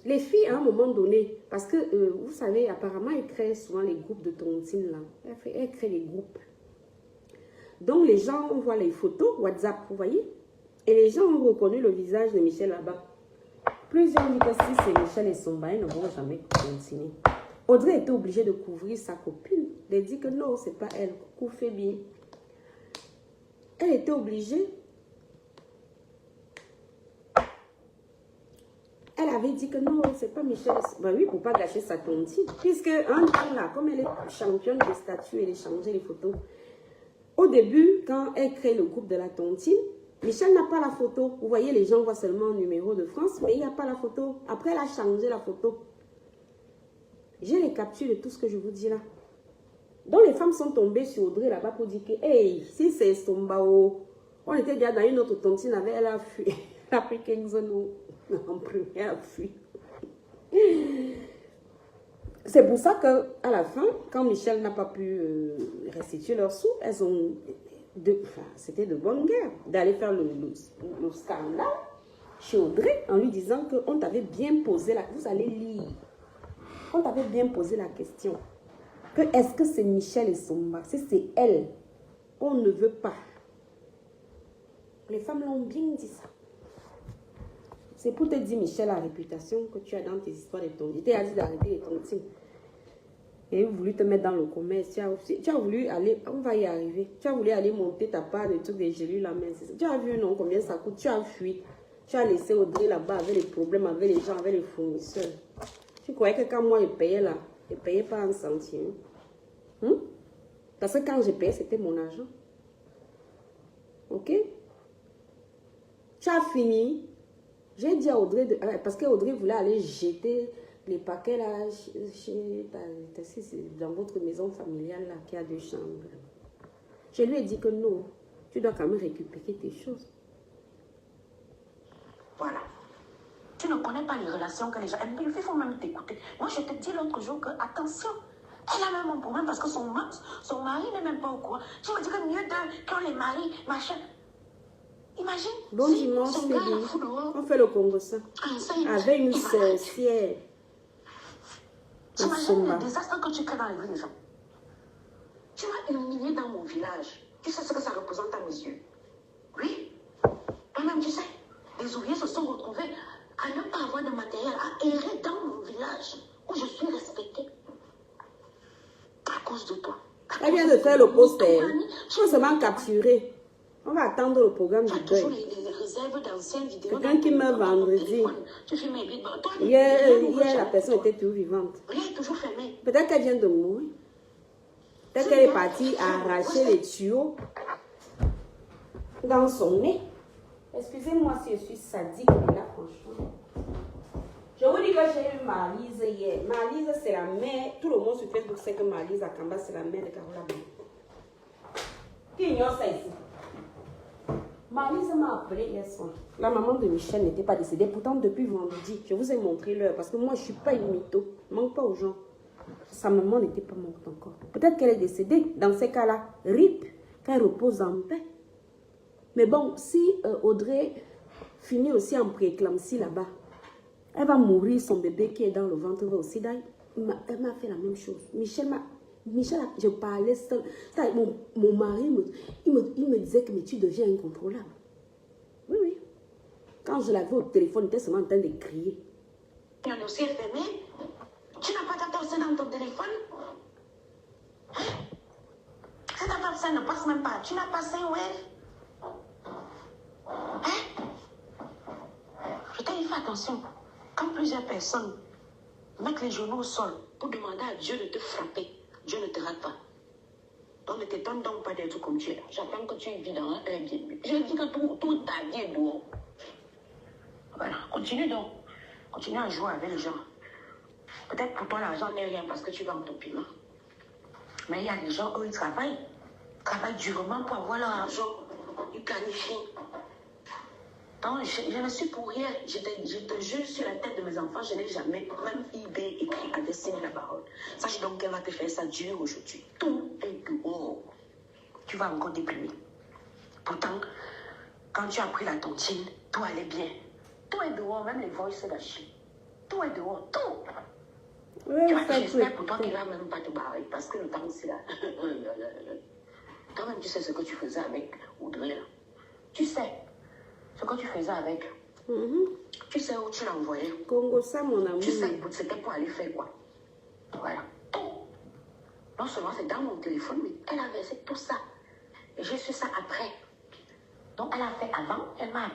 Les filles, à un moment donné, parce que vous savez, apparemment, elles créent souvent les groupes de tontines là. Elles créent les groupes. Donc, les gens, on voit les photos, WhatsApp, vous voyez? Et les gens ont reconnu le visage de Michel là-bas. Plusieurs ont dit que si c'est Michel et Somba, ils ne vont jamais continuer. Audrey était obligée de couvrir sa copine. Elle dit que non, c'est pas elle. Coucou Fébi. Elle était obligée. Elle avait dit que non, c'est pas Michel. Ben oui, pour ne pas gâcher sa tontine. Puisque un temps là, comme elle est championne des statuts, elle échangeait les photos. Au début, quand elle crée le groupe de la tontine, Michel n'a pas la photo. Vous voyez, les gens voient seulement le numéro de France, mais il n'y a pas la photo. Après, elle a changé la photo. J'ai les captures de tout ce que je vous dis là. Donc, les femmes sont tombées sur Audrey là-bas pour dire que, hey, si c'est Sombao, on était déjà dans une autre tontine avec elle, a fui. Elle a pris 15 ans en première, a fui. C'est pour ça qu'à la fin, quand Michel n'a pas pu restituer leurs sous, elles ont... C'était de bonne guerre d'aller faire le scandale chez Audrey en lui disant qu'on t'avait bien posé la... Vous allez lire. On t'avait bien posé la question. Que est-ce que c'est Michel et Somba? Si c'est elle, on ne veut pas. Les femmes l'ont bien dit ça. C'est pour te dire, Michel, la réputation que tu as dans tes histoires de tontines. Il t'a dit d'arrêter les tontines. Et voulu te mettre dans le commerce. Tu as voulu aller, on va y arriver. Tu as voulu aller monter ta part de trucs des gélules la main. Tu as vu, non, combien ça coûte. Tu as fui. Tu as laissé Audrey là-bas avec les problèmes, avec les gens, avec les fournisseurs. Tu croyais que quand moi je payais là, je ne payais pas un centime. Parce que quand je payais, c'était mon argent. Ok? Tu as fini. J'ai dit à Audrey, parce qu'Audrey voulait aller jeter les paquets là, dans votre maison familiale là, qui a 2 chambres. Je lui ai dit que non, tu dois quand même récupérer tes choses. Voilà. Tu ne connais pas les relations que les gens aiment. Il faut même t'écouter. Moi, je te dis l'autre jour que, attention, elle a même un problème parce que son mari n'est même pas au courant. Tu me dis que mieux d'eux, quand les maris, machin. Imagine. Bon si dimanche, son gars la fout dehors. on fait le Congo ça. Avec une sorcière. T'imagines le désastre que tu crées dans les vies des gens. Tu m'as humilié dans mon village. Tu sais ce que ça représente à mes yeux. Oui. Toi-même, tu sais, les ouvriers se sont retrouvés à ne pas avoir de matériel, à errer dans mon village où je suis respectée. À cause de toi. Elle vient de faire le poster. Il faut seulement capturer. On va attendre le programme du deuil. Quelqu'un qui meurt vendredi. Hier, la personne était toujours vivante. Peut-être qu'elle vient de mourir. Peut-être qu'elle est partie arracher les tuyaux dans son nez. Excusez-moi si je suis sadique, mais là, franchement. Je vous dis que j'ai eu Marlise hier. Marlise, c'est la mère. Tout le monde sur Facebook sait que Marlise Akamba, c'est la mère de Carola Blanc. Qui ignore ça ici? Marlise m'a appelé hier soir. La maman de Michel n'était pas décédée. Pourtant, depuis vendredi, je vous ai montré l'heure. Parce que moi, je ne suis pas une mytho. Je ne manque pas aux gens. Sa maman n'était pas morte encore. Peut-être qu'elle est décédée. Dans ces cas-là, RIP, qu'elle repose en paix. Mais bon, si Audrey finit aussi en prééclampsie là-bas, elle va mourir, son bébé qui est dans le ventre va aussi d'ailleurs. Elle m'a fait la même chose. Michel, je parlais seul. Mon mari, il me disait que mais tu deviens incontrôlable. Oui, oui. Quand je l'avais au téléphone, il était seulement en train de crier. Tu as un dossier fermé. Tu n'as pas ta torse dans ton téléphone. Si ta torse ne passe même pas, tu n'as pas 5 web. Hein? Je t'ai dit, fais attention. Quand plusieurs personnes mettent les genoux au sol pour demander à Dieu de te frapper, Dieu ne te rate pas. Donc ne t'étonne donc pas d'être comme tu es là. J'attends que tu vis dans un Airbnb. Je dis que toute ta vie est dehors. Voilà, continue donc. Continue à jouer avec les gens. Peut-être pour toi l'argent n'est rien parce que tu vas en ton piment. Mais il y a des gens, eux, ils travaillent durement pour avoir leur argent. Ils planifient. Donc, je ne suis pour rien. Je te jure sur la tête de mes enfants, je n'ai jamais, même eBay écrit à dessiner la parole. Sache donc qu'elle va te faire ça dur aujourd'hui. Tout est dehors. Tu vas encore déprimer. Pourtant, quand tu as pris la tontine, tout allait bien. Tout est dehors, même les voices gâchées. Tout est dehors, tout. Ouais, Tu vois, faites j'espère pour tout. toi qu'il ne va même pas te barrer parce que le temps c'est là. Toi-même, tu sais ce que tu faisais avec Audrey là. Tu sais ce que tu faisais avec. Tu sais où tu l'envoyais. Congo, ça, mon amour. Tu sais, c'était pour aller faire quoi. Voilà. Tout. Non seulement c'est dans mon téléphone, mais elle a versé tout ça. Et j'ai su ça après. Donc, elle a fait avant, elle m'a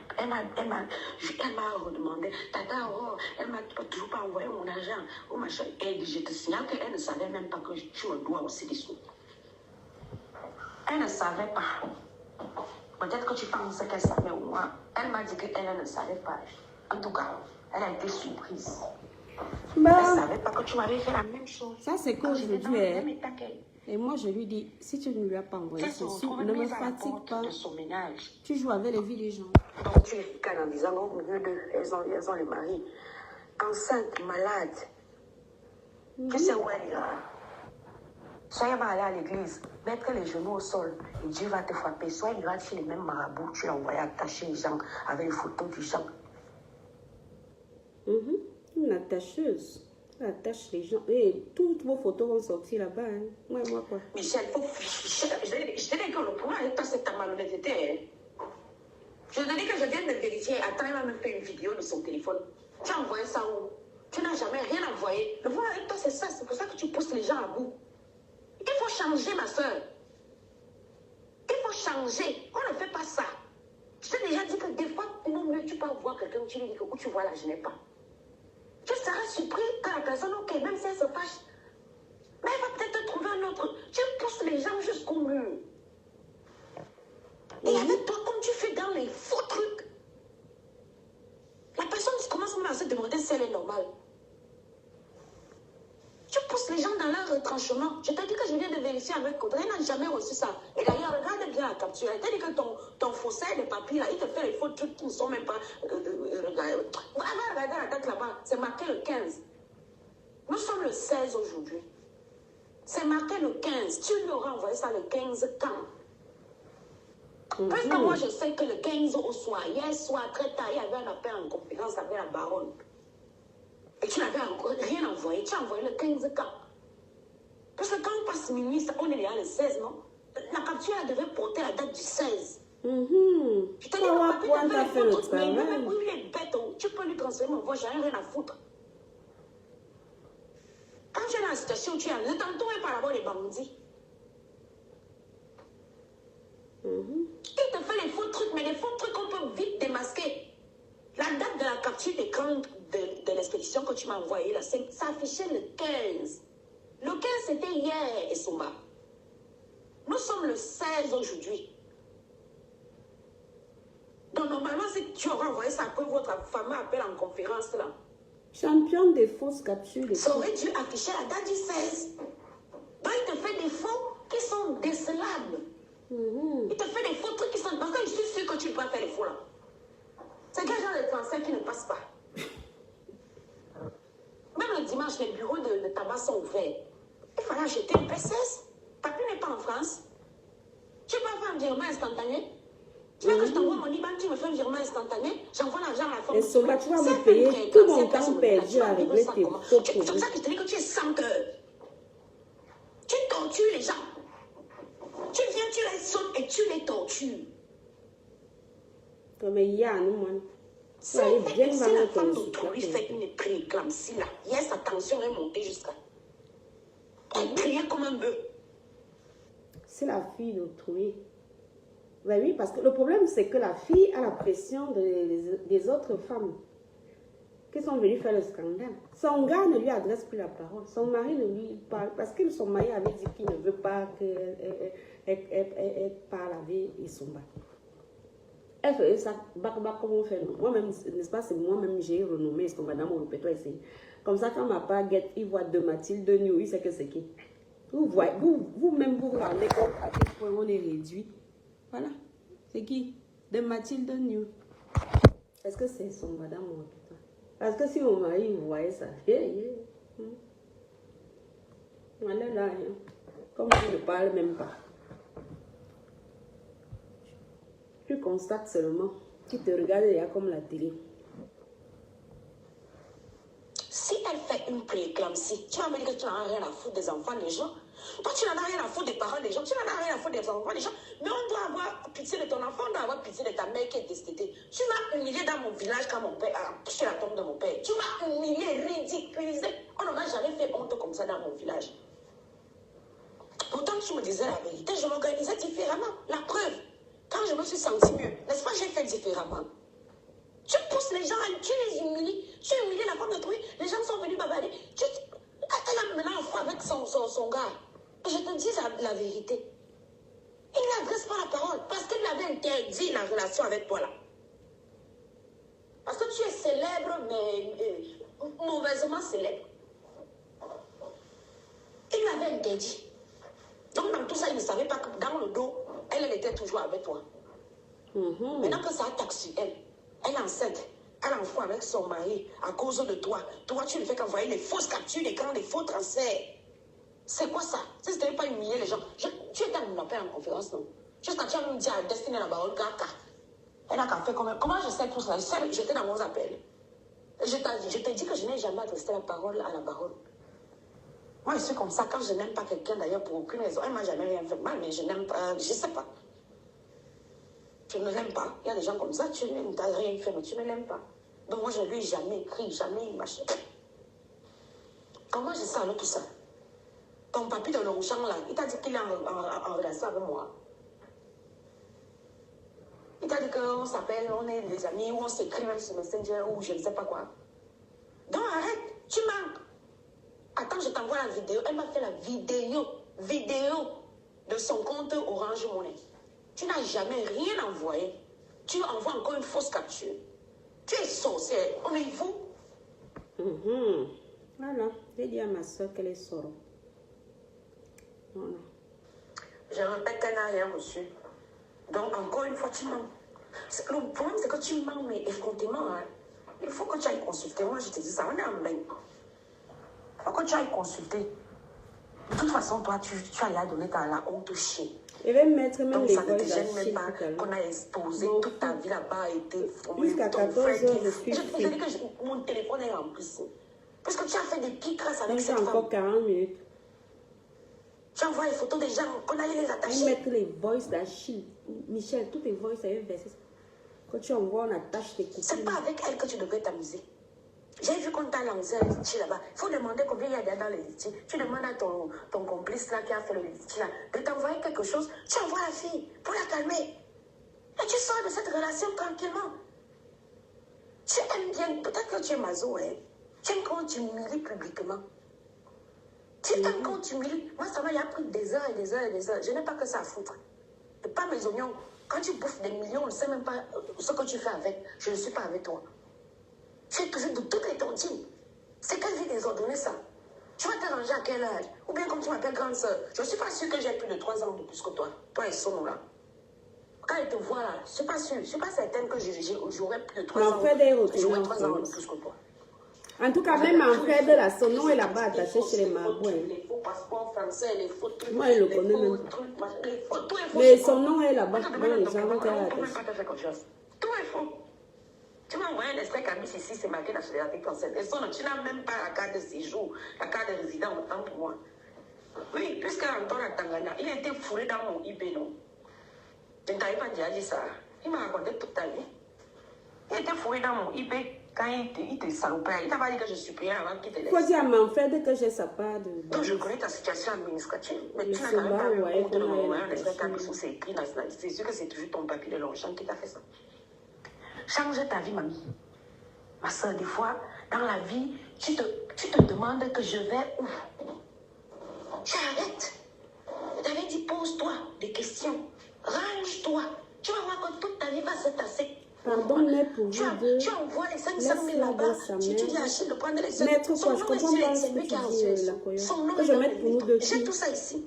redemandé, Tata, oh, elle m'a toujours pas envoyé mon argent, oh machin. Et je te signale qu'elle ne savait même pas que tu me dois aussi des sous. Elle ne savait pas. Peut-être que tu penses qu'elle savait au moins. Elle m'a dit qu'elle ne savait pas. En tout cas, elle a été surprise. Bah, Elle ne savait pas que tu m'avais fait la même chose. ça, c'est Quand j'étais dans le qu'aujourd'hui, même état qu'elle. et moi, je lui dis, si tu ne lui as pas envoyé ceci, ne me fatigue pas. De son ménage. Tu joues avec les vies des gens. Donc tu es en disant, au milieu d'eux, elles ont les maris. Enceinte, malade. Tu sais où elle est là. Soit elle va aller à l'église, mettre les genoux au sol, et Dieu va te frapper. Soit il va chez les mêmes marabouts, tu l'envoies attacher les gens avec les photos du gens. Une attacheuse. Elle attache les gens. Et toutes vos photos vont sortir là-bas. Hein. Moi, quoi. Michel, je te dis que le problème avec toi, c'est ta malhonnêteté. Hein. Je te dis que je viens de vérifier. Attends, elle m'a même fait une vidéo de son téléphone. Tu as envoyé ça où? Tu n'as jamais rien envoyé. Le problème avec toi, c'est ça. C'est pour ça que tu pousses les gens à bout. Il faut changer, ma soeur. Il faut changer. On ne fait pas ça. Je t'ai déjà dit que des fois, mieux, tu peux voir quelqu'un, tu lui dis que où tu vois là, je n'ai pas. Tu seras surpris que la personne, ok, même si elle se fâche, mais elle va peut-être trouver un autre. Tu pousses les gens jusqu'au mur. Et avec toi, comme tu fais dans les faux trucs, la personne commence même à se demander si elle est normale. Tu pousses les gens dans leur retranchement. Je t'ai dit que je viens de vérifier avec Audrey, elle n'a jamais reçu ça. Et d'ailleurs, regarde bien la capture. Elle t'a dit que ton faussaire de papier, là, il te fait les faux trucs qui ne sont même pas... Regardez la date là-bas. C'est marqué le 15. Nous sommes le 16 aujourd'hui. C'est marqué le 15. Tu lui auras envoyé ça le 15 quand? Parce que moi, je sais que le 15 au soir, hier soir, très tard, il y avait un appel en conférence avec la baronne. Et tu n'avais encore rien envoyé. Tu as envoyé le 15 quand? Parce que quand on passe minuit, on est déjà le 16, non? La capture, elle devait porter la date du 16. Je te dis, le papier, fait le truc, mais lui-même, il est bête. Tu peux lui transférer mon voix, j'ai rien à foutre. Quand tu es dans la situation où tu es, ne t'entoure pas d'abord les bandits. Il te fait les faux trucs, mais les faux trucs, on peut vite démasquer. La date de la capture d'écran de l'expédition que tu m'as envoyée, là, ça affichait le 15. Le 15, c'était hier, Esumba. Nous sommes le 16 aujourd'hui. Donc, normalement, si tu aurais envoyé ça après votre fameux appel en conférence, là. Championne des fausses captures. Ça aurait dû afficher la date du 16. Donc, il te fait des faux qui sont décelables. Il te fait des faux trucs qui sont... Parce que je suis sûre que tu ne peux pas faire les faux, là. C'est quel genre de français qui ne passe pas? Même le dimanche, les bureaux de tabac sont ouverts. Il fallait acheter une PCS. Papi n'est pas en France. Tu peux faire un virement instantané. Tu veux que je t'envoie mon IBAN, tu me fais un virement instantané. J'envoie l'argent à la forme. Et tu vas me payer tout mon temps perdu à régler tes faux problèmes. C'est pour ça que je te dis que tu es sans cœur. Tu tortures les gens. Tu viens, tu les sautes et tu les tortures. Comme il y a, nous, moi. Si la femme d'autrui fait une prééclampsie là, yes, sa tension est montée jusqu'à... Elle criait comme un bœuf. C'est la fille d'autrui. Ben oui, parce que le problème, c'est que la fille a la pression des autres femmes qui sont venues faire le scandale. Son gars ne lui adresse plus la parole. Son mari ne lui parle. Parce que son mari avait dit qu'il ne veut pas qu'elle parle avec Isumba. Elle fait ça, comment on fait. Moi-même, n'est-ce pas, c'est moi-même, j'ai renommé Isumba dans mon répertoire ici. Comme ça, quand ma part guette, il voit de Mathilde, de New, il sait que c'est qui. Vous-même, vous rendez compte à quel point on est réduit. Voilà. C'est qui? De Mathilde New. Est-ce que c'est son madame ou tout? Parce que si mon mari voyait ça, on est là, hein. Comme je ne parle même pas. Tu constates seulement qu'il te regarde déjà comme la télé. elle fait une prééclampsie, tu vas me dire que tu n'as rien à foutre des enfants des gens. Toi, tu n'en as rien à foutre des parents des gens. Tu n'en as rien à foutre des enfants des gens. Mais on doit avoir pitié de ton enfant, on doit avoir pitié de ta mère qui est décédée. Tu m'as humilié dans mon village quand mon père a touché la tombe de mon père. Tu m'as humilié, ridiculisé. On n'en a jamais fait honte comme ça dans mon village. Pourtant, tu me disais la vérité, je m'organisais différemment. La preuve, quand je me suis sentie mieux, n'est-ce pas, j'ai fait différemment. Tu pousses les gens, tu les humilies, tu humilies la femme de toi, les gens sont venus bavarder. Quand elle a maintenant enfant avec son gars, je te dis la vérité. Il n'adresse pas la parole parce qu'il avait interdit la relation avec toi là. Parce que tu es célèbre, mais mauvaisement célèbre. Il l'avait interdit. Donc dans tout ça, il ne savait pas que dans le dos, elle était toujours avec toi. Maintenant que ça attaque sur elle, elle est enceinte, elle a enfant avec son mari à cause de toi. Toi, tu ne fais qu'envoyer les fausses captures d'écran, les faux transferts. C'est quoi ça? Si ce n'était pas humilier les gens. Tu étais à mon appel en conférence, non? Juste quand tu as me dit à Destinée la parole, elle n'a qu'à faire comment je sais tout ça? J'étais dans mon appel. Je t'ai dit que je n'ai jamais adressé la parole à la parole. Moi, je suis comme ça. Quand je n'aime pas quelqu'un, d'ailleurs, pour aucune raison, elle ne m'a jamais rien fait mal, mais je n'aime pas, je ne sais pas. Je ne l'aime pas. Il y a des gens comme ça, tu ne t'as rien fait, mais tu ne l'aimes pas. Donc moi, je ne lui ai jamais écrit, jamais machin. Comment je sais alors tout ça? Ton papy de Longchamp, là, il t'a dit qu'il est en relation avec moi. Il t'a dit qu'on s'appelle, on est des amis, ou on s'écrit même sur Messenger, ou je ne sais pas quoi. Donc arrête, tu manques. Attends, je t'envoie la vidéo. Elle m'a fait la vidéo de son compte Orange Money. Tu n'as jamais rien envoyé. Tu envoies encore une fausse capture. Tu es sorcière. On est fou. Voilà. J'ai dit à ma soeur qu'elle est soro. Voilà. Je répète qu'elle n'a rien reçu. Donc, encore une fois, tu mens. Le problème, c'est que tu mens, mais effrontément. Hein. Il faut que tu ailles consulter. Moi, je te dis ça. On est en bain. Il faut que tu ailles consulter. De toute façon, toi, tu allais donner la honte au chien. Je vais mettre même donc, les ça ne te vols gêne même pas qu'on a exposé toute ta vie là-bas a été jusqu'à 14 heures, je suis je te dis que mon téléphone est rempli. Parce que tu as fait des pics grâce avec cette femme. Encore 40 minutes. Tu envoies les photos des gens, qu'on allait les attacher. Je vais mettre les voices d'Achille. Michel, toutes les voices, ça va verser. Quand tu envoies, on attache tes copines. C'est pas avec elle que tu devrais t'amuser. J'ai vu qu'on t'a lancé un litchi là-bas. Il faut demander combien il y a dans le litchi. Tu demandes à ton complice là qui a fait le litchi là de t'envoyer quelque chose. Tu envoies la fille pour la calmer. Et tu sors de cette relation tranquillement. Tu aimes bien, peut-être que tu es maso, hein. Tu aimes quand tu humilies publiquement. Tu aimes quand tu humilies. Moi, ça m'a pris des heures et des heures et des heures. Je n'ai pas que ça à foutre. Et pas mes oignons. Quand tu bouffes des millions, on ne sait même pas ce que tu fais avec. Je ne suis pas avec toi. Tu es toujours de toutes les tontines. C'est quelle vie désordonnée ça? Tu vas te ranger à quel âge? Ou bien comme tu m'appelles grande soeur, je ne suis pas sûre que j'ai plus de 3 ans de plus que toi. Toi et Sono là. Quand elle te voit là, je ne suis pas sûre. Je ne suis pas certaine que j'aurais plus de 3 ans. J'aurais 3 ans de plus que toi. En tout cas, même en fait de la Sono est là-bas attaché chez les Mabouins. Les faux passeports français, les faux trucs. Moi, je le connais même pas. Les faux, tout est faux. Mais son nom est là-bas. Dans les gens qui sont attachés. Tout est faux. Tu m'as envoyé un extrait Camis ici, c'est marqué nationalité française. Et son, tu n'as même pas la carte de séjour, la carte de résident autant pour moi. Oui, puisque Anton à Tangana, il a été fourré dans mon IB, non? Je ne t'avais pas déjà dit ça. Il m'a raconté toute ta vie. Il était fourré dans mon IB quand il te salopait. Il t'a pas dit que je suis payé avant qu'il te laisse. Faut dire à Manfred que j'ai sa part de... Donc je connais ta situation administrative. Mais tu n'as quand même pas eu honte de m'envoyer un extrait Camis où c'est écrit nationalité. C'est sûr que c'est toujours ton papier de Longchamp qui t'a fait ça. Change ta vie, mamie. Ma soeur, des fois, dans la vie, tu te demandes que je vais où? Tu arrêtes. Je t'avais dit, pose-toi des questions. Range-toi. Tu vas voir que toute ta vie va se tasser. Pardon, mais pour vous deux, tu envoies les 500 000 là-bas. Tu dis à Achille de prendre les 500 000. Maître, quoi, je comprends pas ce que tu dis, la Coyote. Que je mette pour nous deux. J'ai tout ça ici.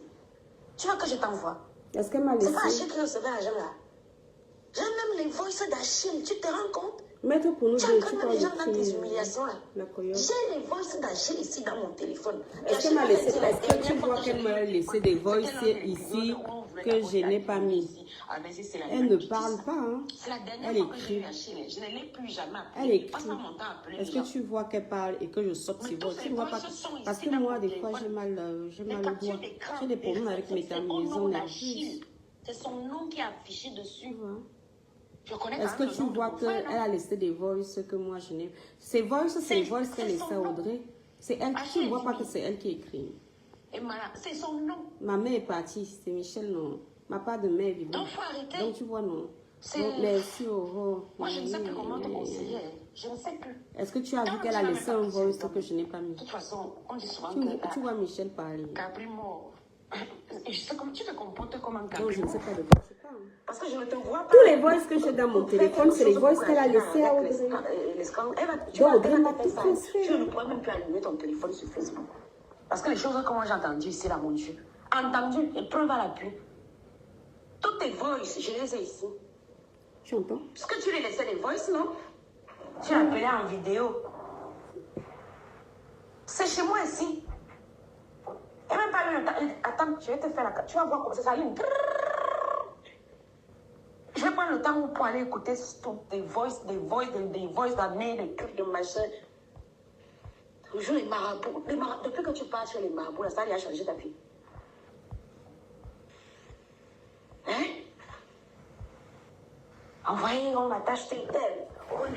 Tu vois que je t'envoie. Est-ce qu'elle m'a laissé? C'est pas Achille qui recevait l'argent là. J'ai même les voices d'Achille, tu te rends compte? Maître pour nous deux, tu parles des gens dans tes humiliations là. J'ai les voices d'Achille ici dans mon téléphone. Est-ce qu'elle m'a laissé? Est-ce que tu vois qu'elle m'a laissé des voices ici que je n'ai pas mis. Elle ne parle pas. Hein. Elle écrit. Je ne l'ai plus jamais appelée. Elle écrit. Est-ce que tu vois qu'elle parle et que je saute sur voix? Tu ne vois pas que... Parce que moi, des fois, j'ai mal au doigt. J'ai des problèmes avec mes terminaisons nerveuses. C'est son nom qui est affiché dessus. Est-ce que tu vois qu'elle a laissé des voices que moi je n'ai? Ces voices, c'est les voices qu'elle laissait à Audrey. C'est elle. Tu ne vois pas que c'est elle qui écrit. Et c'est son nom. Ma mère est partie, c'est Michel, non. Ma part de mère vivante. Donc, il faut arrêter. Donc, tu vois, non. Donc, merci, Aurore. Moi, je ne sais plus comment te conseiller. Je ne sais plus. Est-ce que tu as vu qu'elle a laissé un voice que je n'ai pas mis? De toute façon, on dit souvent tu vois Michel parler. Cabrimo. Je sais comment tu te comportes comme un Cabrimo. Non, je ne sais pas de quoi tu parles. Parce que je ne te vois pas. Tous les voices que j'ai dans mon téléphone, c'est les voices qu'elle a laissées à Audrey. Donc, Audrey m'a tout transféré. Tu ne pourrais même plus allumer ton téléphone sur Facebook. Parce que les choses que moi j'ai entendues ici, là, mon Dieu. Entendu, et preuve à l'appui. Toutes tes voices, je les ai ici. Tu entends? Est-ce que tu les laissais les voices, non? Tu l'as appelé en vidéo. C'est chez moi ici. Et même pas eu le temps. Attends, je vais te faire la carte. Tu vas voir comment ça s'allume. Je vais prendre le temps pour aller écouter toutes des voices d'années, des trucs de machin. Toujours les marabouts. Depuis que tu parles sur les marabouts, là, ça a changé ta vie. Hein? Envoyez, on attache tel. On a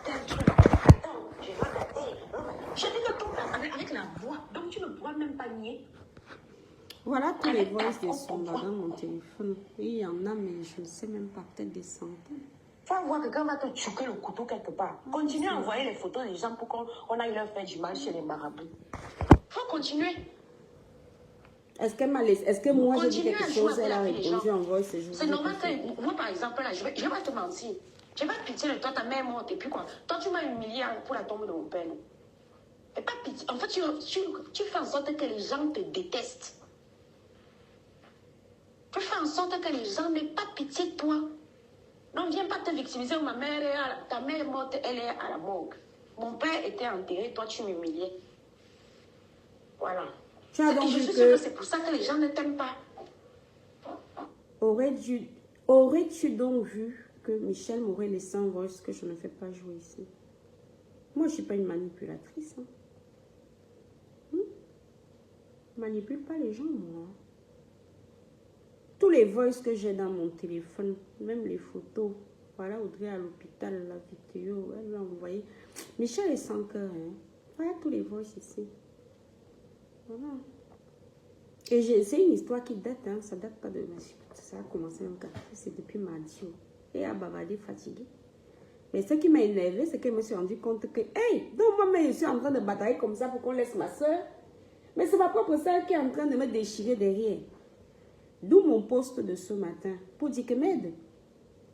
tel truc. Attends, je vais gâter. Je dis le tout avec la voix. Donc tu ne pourras même pas nier. Voilà tous les voices des sons dans mon téléphone. Oui, il y en a, mais je ne sais même pas, peut-être des centaines. Tu vas voir que quelqu'un va te choquer le couteau quelque part. Continue à envoyer les photos des gens pour qu'on aille leur faire du mal chez les marabouts. Faut continuer. Est-ce qu'elle m'a laissé? Est-ce que moi j'ai dit quelque chose, elle a répondu en voice? C'est normal que moi, par exemple, là, je vais pas te mentir. Je vais pas pitié de toi, ta mère est morte, et puis quoi? Toi, tu m'as humilié pour la tombe de mon père. Et pas pitié. En fait, tu fais en sorte que les gens te détestent. Tu fais en sorte que les gens n'aient pas pitié de toi. Non, viens pas te victimiser. Ta mère est morte, elle est à la morgue. Mon père était enterré, toi tu m'humiliais. Voilà. Tu as donc je vu suis que... sûre que c'est pour ça que les gens ne t'aiment pas. Aurais-tu donc vu que Michel m'aurait laissé un voice que je ne fais pas jouer ici? Moi, je ne suis pas une manipulatrice. Hein? Manipule pas les gens, moi. Tous les voices que j'ai dans mon téléphone, même les photos. Voilà, Audrey à l'hôpital, la vidéo, elle m'a envoyé. Michel est sans cœur. Hein? Voilà tous les voices ici. Voilà. Et c'est une histoire qui date, hein? Ça date pas de... Ça a commencé en 4, c'est depuis mardi. Et à bavarder fatigué. Mais ce qui m'a énervé, c'est que je me suis rendu compte que, hey, donc moi, je suis en train de batailler comme ça pour qu'on laisse ma soeur. Mais c'est ma propre soeur qui est en train de me déchirer derrière. D'où mon poste de ce matin. Pour dire que, merde,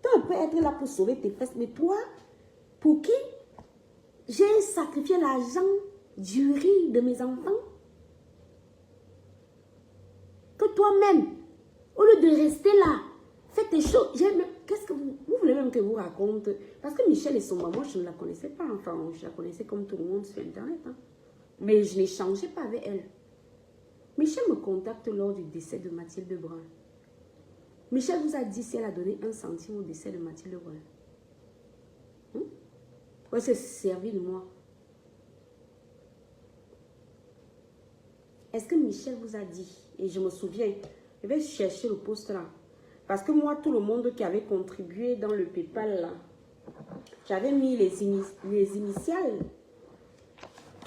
toi, on peut être là pour sauver tes fesses. Mais toi, pour qui j'ai sacrifié l'argent du riz de mes enfants? Que toi-même, au lieu de rester là, fais tes choses. Qu'est-ce que vous voulez même que je vous raconte? Parce que Michel et son maman, je ne la connaissais pas. Enfin, je la connaissais comme tout le monde sur Internet. Hein. Mais je n'échangeais pas avec elle. Michel me contacte lors du décès de Mathilde Brun. Michel vous a dit si elle a donné 1 centime au décès de Mathilde Brun. Ouais, c'est servi de moi. Est-ce que Michel vous a dit? Et je me souviens, je vais chercher le poste là. Parce que moi, tout le monde qui avait contribué dans le PayPal là, j'avais mis les initiales,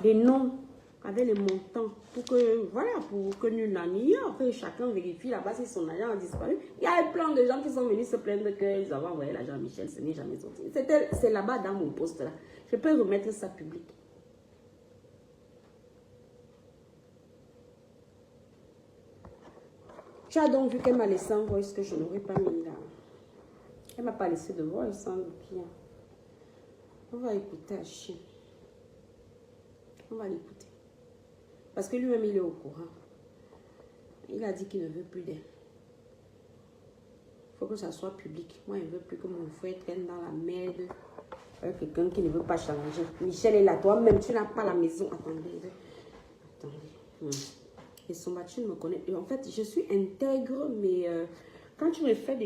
les noms avec les montants pour que, voilà, pour que nul n'en ignore, que chacun vérifie là-bas si son agent a disparu. Il y a plein de gens qui sont venus se plaindre qu'ils avaient envoyé l'argent à Michel, ce n'est jamais sorti. C'est là-bas dans mon poste là. Je peux remettre ça public. Tu as donc vu qu'elle m'a laissé un voice que je n'aurais pas mis là. Elle ne m'a pas laissé de voice, hein, depuis. On va écouter Achille. On va l'écouter. Parce que lui-même, il est au courant. Il a dit qu'il ne veut plus d'elle. Il faut que ça soit public. Moi, je ne veux plus que mon frère traîne dans la merde avec quelqu'un qui ne veut pas changer. Michel est là. Toi-même, tu n'as pas la maison. Attendez. Et Somba, tu me connais. Et en fait, je suis intègre, mais quand tu me fais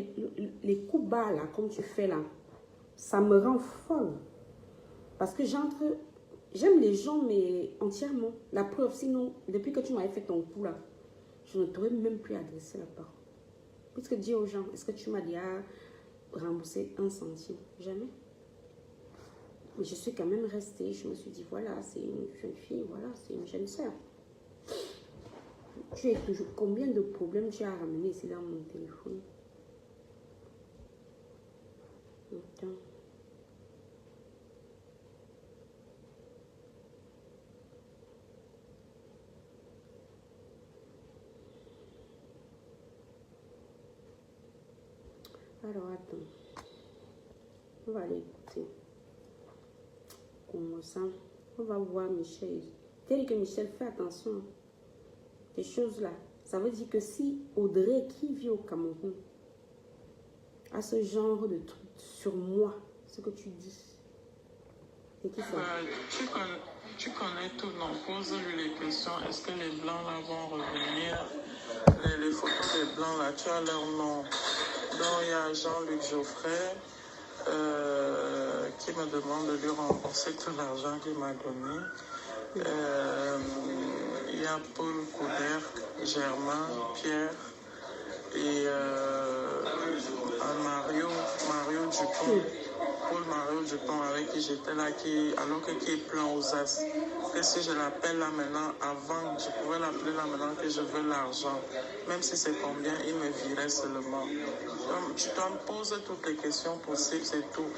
les coups bas, là, comme tu fais là, ça me rend folle. Parce que j'aime les gens, mais entièrement. La preuve, sinon, depuis que tu m'avais fait ton coup là, je ne t'aurais même plus adressé la parole. Puisque dis aux gens, est-ce que tu m'as déjà remboursé 1 centime? Jamais. Mais je suis quand même restée. Je me suis dit, voilà, c'est une jeune fille, voilà, c'est une jeune sœur. Tu es toujours... Combien de problèmes tu as ramené ici dans mon téléphone? Attends. Alors, attends. On va aller écouter. Comment ça? On va voir Michel. Tel que Michel, fais attention. Ces choses-là. Ça veut dire que si Audrey, qui vit au Cameroun, a ce genre de truc sur moi, ce que tu dis, c'est qui ça? Tu connais tout, non? Pose-lui les questions. Est-ce que les blancs là vont revenir? Les photos des blancs là, tu as leur nom. Donc il y a Jean-Luc Geoffrey qui me demande de lui rembourser tout l'argent qu'il m'a donné. Il y a Paul Couder, Germain, Pierre et Mario Dupont. Paul Mario Dupont avec qui j'étais là, alors qui est plein aux as. Que si je l'appelle là maintenant, avant, je pouvais l'appeler là maintenant que je veux l'argent. Même si c'est combien, il me virait seulement. Donc, tu dois me poser toutes les questions possibles, c'est tout.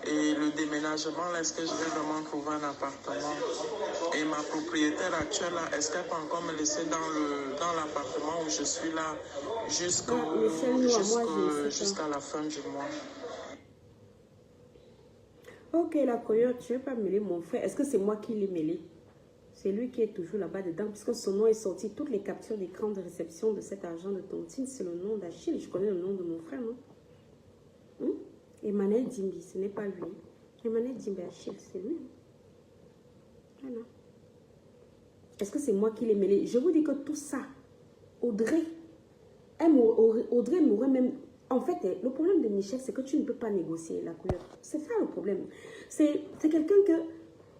Et le déménagement, là, est-ce que je vais vraiment trouver un appartement? Et ma propriétaire actuelle, là, est-ce qu'elle peut encore me laisser dans l'appartement où je suis là jusqu'à la fin du mois? Ok, la coyote, tu ne veux pas mêler mon frère. Est-ce que c'est moi qui l'ai mêlé? C'est lui qui est toujours là-bas dedans, puisque son nom est sorti. Toutes les captures d'écran de réception de cet argent de tontine, c'est le nom d'Achille. Je connais le nom de mon frère, non? Emmanuel Dimbi, ce n'est pas lui. Emmanuel Dimbi Achille, c'est lui. Voilà. Est-ce que c'est moi qui l'ai mêlé? Je vous dis que tout ça, Audrey m'aurait même... En fait, le problème de Michel, c'est que tu ne peux pas négocier la couleur. C'est ça le problème. C'est quelqu'un que...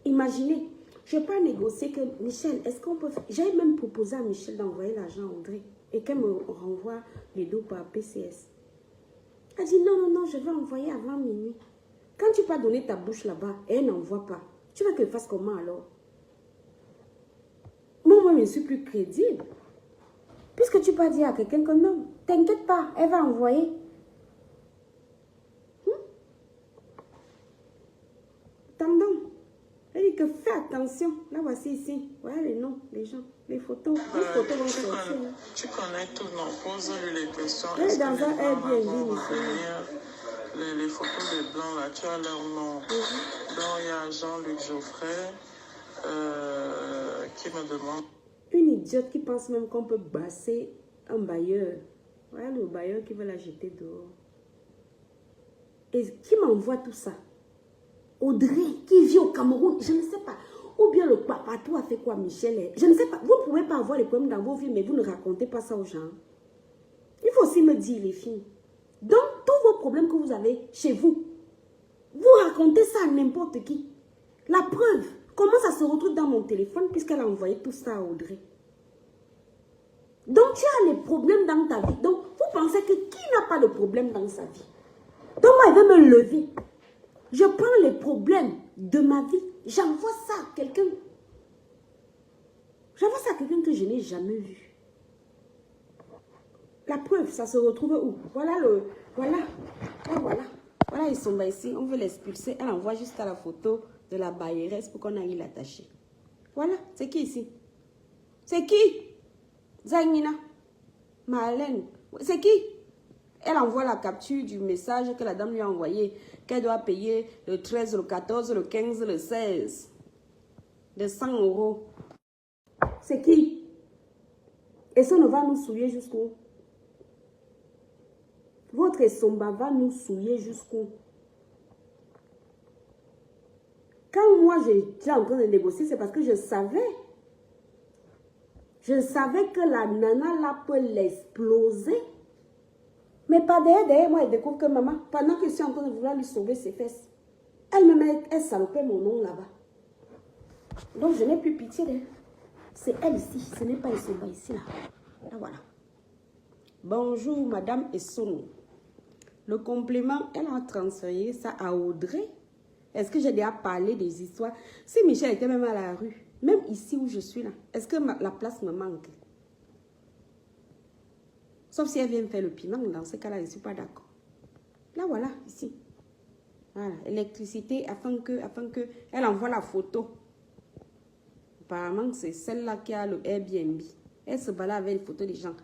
Imaginez, je n'ai pas négocié que... Michel, est-ce qu'on peut... J'avais même proposé à Michel d'envoyer l'argent à Audrey et qu'elle me renvoie les dos par PCS. Elle dit non, je vais envoyer avant minuit. Quand tu peux donner ta bouche là-bas et elle n'envoie pas, tu veux qu'elle fasse comment alors? Moi, je ne suis plus crédible. Puisque tu peux dire à quelqu'un que non, t'inquiète pas, elle va envoyer. Tendons. Elle dit que fais attention. Là, voici ici. Voilà les noms, les gens, les photos. Les photos vont sortir. Tu connais tout, non? Pose-lui les questions. Elle est dans un Airbnb. Les photos des blancs là, tu as leur nom. Donc il y a Jean-Luc Geoffrey qui me demande. Une idiote qui pense même qu'on peut basser un bailleur. Voilà le bailleur qui veut la jeter dehors. Et qui m'envoie tout ça? Audrey, qui vit au Cameroun, je ne sais pas. Ou bien le papa, toi, a fait quoi, Michel? Je ne sais pas. Vous ne pouvez pas avoir les problèmes dans vos vies, mais vous ne racontez pas ça aux gens. Il faut aussi me dire, les filles. Donc, tous vos problèmes que vous avez chez vous, vous racontez ça à n'importe qui. La preuve, comment ça se retrouve dans mon téléphone puisqu'elle a envoyé tout ça à Audrey. Donc, tu as les problèmes dans ta vie. Donc, vous pensez que qui n'a pas de problème dans sa vie? Donc, moi, elle veut me lever. Je prends les problèmes de ma vie. J'envoie ça à quelqu'un. J'envoie ça à quelqu'un que je n'ai jamais vu. La preuve, ça se retrouve où? Voilà le... Voilà. Et voilà. Voilà, ils sont là ici. On veut l'expulser. Elle envoie juste à la photo de la bailleresse pour qu'on aille l'attacher. Voilà. C'est qui ici? C'est qui? Zanina. Marlène. C'est qui? Elle envoie la capture du message que la dame lui a envoyé. Qu'elle doit payer le 13, le 14, le 15, le 16. De 100 €. C'est qui? Et ça ne va nous souiller jusqu'où? Votre Somba va nous souiller jusqu'où? Quand moi j'étais en train de négocier, c'est parce que je savais Je savais que la nana là peut l'exploser. Mais pas derrière moi, elle découvre que maman, pendant que je suis en train de vouloir lui sauver ses fesses, elle me met, elle salopait mon nom là-bas. Donc je n'ai plus pitié d'elle. C'est elle ici, ce n'est pas Essomba ici là. Là voilà. Bonjour Madame Essono. Le complément, elle a transféré ça à Audrey. Est-ce que j'ai déjà parlé des histoires? Si Michel était même à la rue, même ici où je suis là, est-ce que la place me manque? Sauf si elle vient me faire le piment, dans ce cas-là, je ne suis pas d'accord. Là, voilà, ici. Voilà, électricité, afin que elle envoie la photo. Apparemment, c'est celle-là qui a le Airbnb. Elle se balade avec les photos des gens.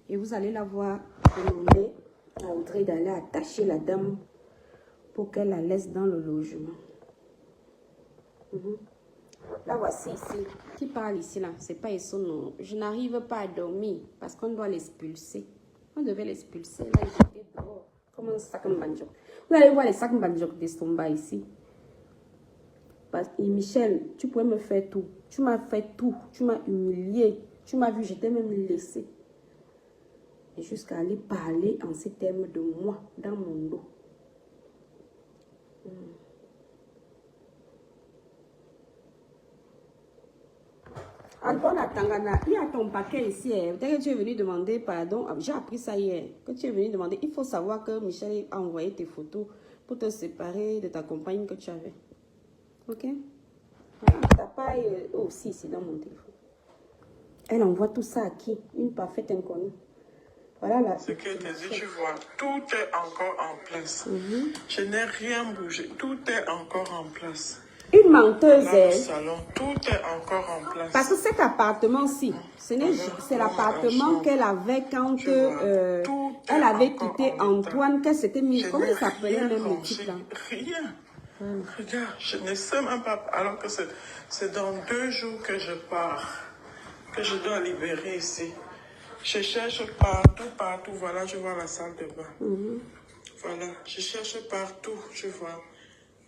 Et vous allez la voir demander à Audrey d'aller attacher la dame pour qu'elle la laisse dans le logement. Là, voici ici. Qui parle ici, là? C'est pas Essono. Je n'arrive pas à dormir parce qu'on doit l'expulser. On devait l'expulser. Là, j'étais dehors. Comme un sac banjok. Vous allez voir les sacs banjok d'Estomba ici. Et Michel, tu pouvais me faire tout. Tu m'as fait tout. Tu m'as humilié. Tu m'as vu, j'étais même laissée. Et jusqu'à aller parler en ces termes de moi, dans mon dos. Antoine Atangana, il y a ton paquet ici. Peut-être que tu es venu demander pardon. J'ai appris ça hier. Que tu es venu demander. Il faut savoir que Michel a envoyé tes photos pour te séparer de ta compagne que tu avais. Ok? Ta paille aussi, c'est dans mon téléphone. Elle envoie tout ça à qui? Une parfaite inconnue. Voilà là. Ce que tu dis, tu vois, tout est encore en place. Je n'ai rien bougé. Tout est encore en place. Une menteuse, Là, le salon, tout est encore en place. Parce que cet appartement-ci, c'est l'appartement qu'elle avait quand elle avait quitté Antoine, qu'elle s'était mise. Comment il s'appelait même le type là? Rien. Regarde, je ne sais même pas. Alors que c'est dans 2 jours que je pars, que je dois libérer ici. Je cherche partout. Voilà, je vois la salle de bain. Voilà, je cherche partout, je vois.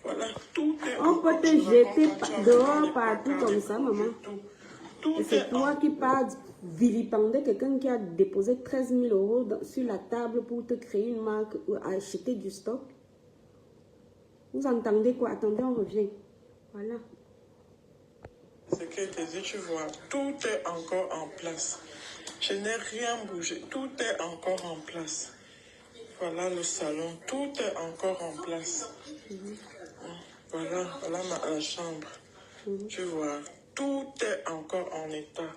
Voilà, tout est on peut te jeter dehors partout comme ça, maman. Et c'est toi qui pars vilipender quelqu'un qui a déposé 13 000 € sur la table pour te créer une marque ou acheter du stock. Vous entendez quoi? Attendez, on revient. Voilà. Ce que tu dis, tu vois, tout est encore en place. Je n'ai rien bougé, tout est encore en place. Voilà le salon, tout est encore en place. Voilà ma chambre. Tu vois, tout est encore en état.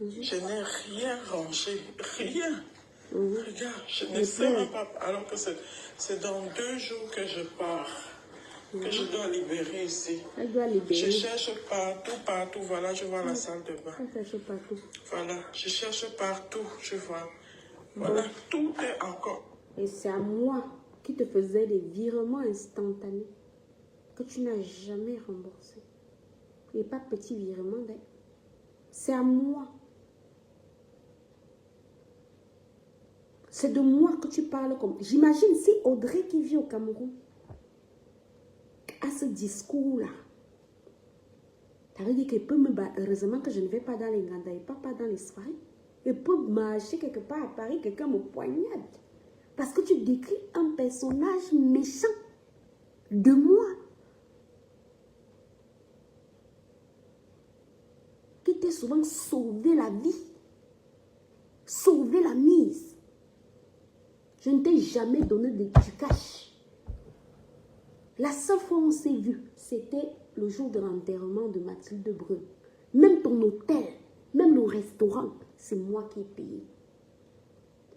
Je n'ai rien rangé, rien. Regarde, je ne sais même pas. Alors que c'est dans 2 jours que je pars, que je dois libérer ici. Elle doit libérer. Je cherche partout. Voilà, je vois la salle de bain. Elle cherche partout. Voilà, je cherche partout, je vois. Voilà, tout est encore. Et c'est à moi qui te faisais des virements instantanés que tu n'as jamais remboursé. Et pas petit virement, c'est à moi. C'est de moi que tu parles comme... J'imagine si Audrey qui vit au Cameroun a ce discours-là. Ça veut dire qu'elle peut me battre. Heureusement que je ne vais pas dans les Nganda et pas dans les Sfaï. Elle peut marcher quelque part à Paris, quelqu'un me poignade. Parce que tu décris un personnage méchant de moi. Qui t'a souvent sauvé la vie. Sauvé la mise. Je ne t'ai jamais donné du cash. La seule fois où on s'est vu, c'était le jour de l'enterrement de Mathilde Brun. Même ton hôtel, même le restaurant, c'est moi qui ai payé.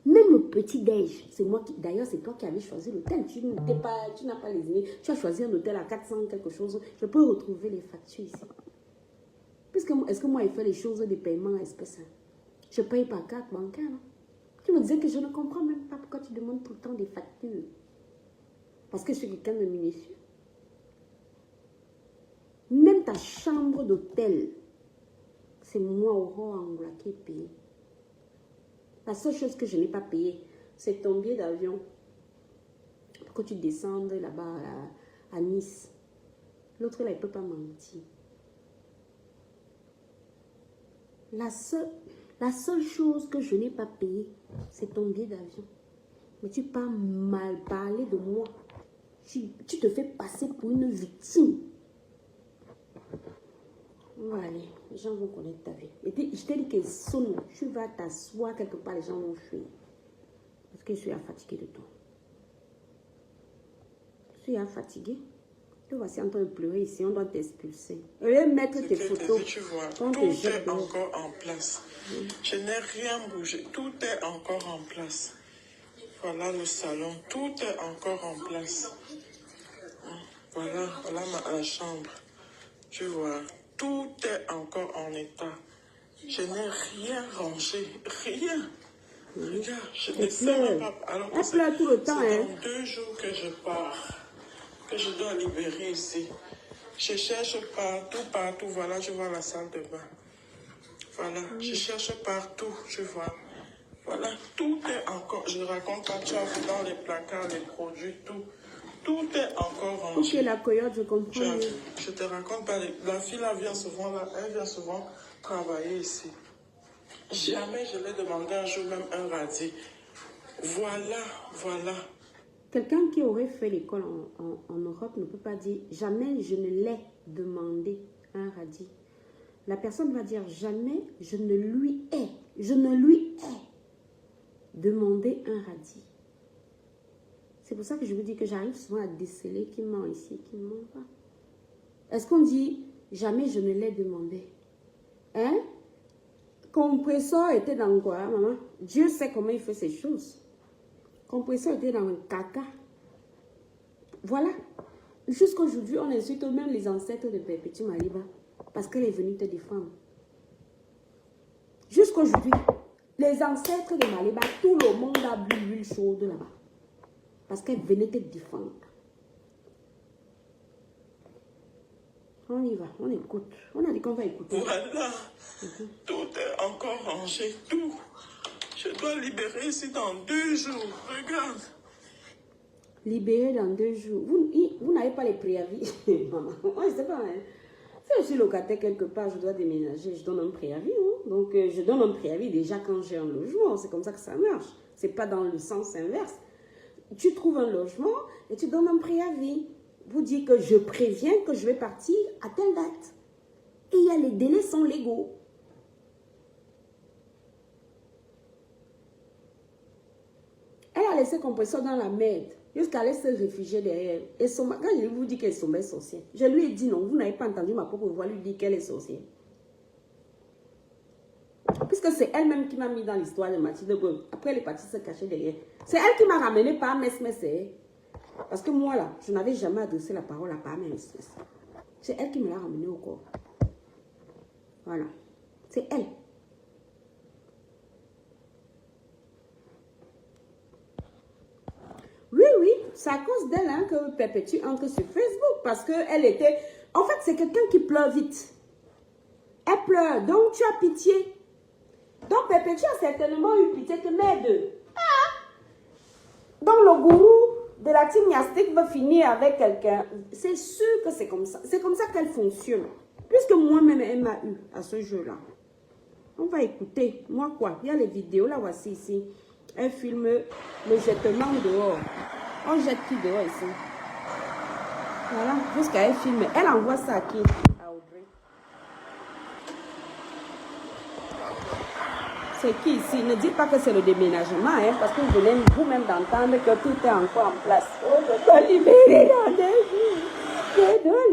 Même le petit déj, c'est moi qui... D'ailleurs, c'est toi qui avais choisi l'hôtel. Tu n'as pas lésiné. Tu as choisi un hôtel à 400 quelque chose. Je peux retrouver les factures ici. Est-ce que moi, il fait les choses des paiements espèces? Je paye par carte bancaire. Hein? Tu me disais que je ne comprends même pas pourquoi tu demandes tout le temps des factures. Parce que je suis quelqu'un de minutieux. Même ta chambre d'hôtel, c'est moi, Aurore Angoula, qui ai payé. La seule chose que je n'ai pas payé, c'est ton billet d'avion. Pour que tu descendes là-bas à Nice. L'autre, là, il ne peut pas mentir. La seule chose que je n'ai pas payée, c'est ton billet d'avion. Mais tu peux mal parler de moi. Tu te fais passer pour une victime. On va aller. Les gens vont connaître ta vie. Et je t'ai dit que sonne, tu vas t'asseoir quelque part, les gens vont fuir. Parce que je suis fatiguée de toi. Je suis fatiguée. Tu vas en train de pleurer ici, on doit t'expulser. Et vais mettre tes photos. Tu vois, tout est encore en place. Je n'ai rien bougé. Tout est encore en place. Voilà le salon. Tout est encore en place. Voilà la chambre. Tu vois, tout est encore en état. Je n'ai rien rangé. Rien. Regarde, je ne sais même pas. Alors que c'est tout le temps, dans 2 jours que je pars. Que je dois libérer ici. Je cherche partout. Voilà, je vois la salle de bain. Voilà, je cherche partout, je vois. Voilà, tout est encore. Je ne raconte pas, tu as vu dans les placards, les produits, tout. Tout est encore rangé. Ok, la coyote, je comprends. Tu as vu, je te raconte pas. La fille là vient souvent travailler ici. Jamais je l'ai demandé un jour même un radis. Voilà. Quelqu'un qui aurait fait l'école en Europe ne peut pas dire « Jamais je ne l'ai demandé un radis ». La personne va dire « Jamais je ne lui ai demandé un radis ». C'est pour ça que je vous dis que j'arrive souvent à déceler qui ment ici, qui ne ment pas. Est-ce qu'on dit « Jamais je ne l'ai demandé » Hein? Compresseur était dans quoi, maman? Dieu sait comment il fait ces choses. Compresseur était dans un caca. Voilà. Jusqu'aujourd'hui, on insulte même les ancêtres de Perpétue Maliba parce qu'elle est venue te défendre. Jusqu'aujourd'hui, les ancêtres de Maliba, tout le monde a bu l'huile chaude là-bas parce qu'elle venait te défendre. On y va, on écoute. On a dit qu'on va écouter. Voilà. Tout est encore rangé, tout. Je dois libérer ici dans 2 jours. Regarde. Libérer dans 2 jours. Vous n'avez pas les préavis. Maman, je ne sais pas. Hein. Si je suis locataire quelque part, je dois déménager, je donne un préavis. Hein. Donc, je donne un préavis déjà quand j'ai un logement. C'est comme ça que ça marche. Ce n'est pas dans le sens inverse. Tu trouves un logement et tu donnes un préavis. Vous dites que je préviens que je vais partir à telle date. Et les délais sont légaux. Elle a laissé compresseur dans la merde jusqu'à aller se réfugier derrière. Et quand je vous dis qu'elle est tombée sorcière, je lui ai dit non, vous n'avez pas entendu ma propre voix lui dire qu'elle est sorcière. Puisque c'est elle-même qui m'a mis dans l'histoire de Mathilde Gaulle. Après, elle est partie se cacher derrière. C'est elle qui m'a ramené par Mesmesser. Parce que moi, là, je n'avais jamais adressé la parole à par Mesmesser. C'est elle qui me l'a ramené au corps. Voilà. C'est elle. Oui, c'est à cause d'elle hein, que Perpétue entre sur Facebook. Parce qu'elle était... En fait, c'est quelqu'un qui pleure vite. Elle pleure, donc tu as pitié. Donc Perpétue a certainement eu pitié que merde. Donc le gourou de la team Niastic va finir avec quelqu'un. C'est sûr que c'est comme ça. C'est comme ça qu'elle fonctionne. Puisque moi-même, elle m'a eu à ce jeu-là. On va écouter. Moi quoi? Il y a les vidéos, là voici ici. Elle filme le jetement dehors. On jette qui dehors ici? Voilà, jusqu'à elle filme. Elle envoie ça à qui? À Audrey. C'est qui ici? Ne dites pas que c'est le déménagement, hein, parce que vous venez vous-même d'entendre que tout est encore en place. Oh, je dois libérer dans 2 jours. Je dois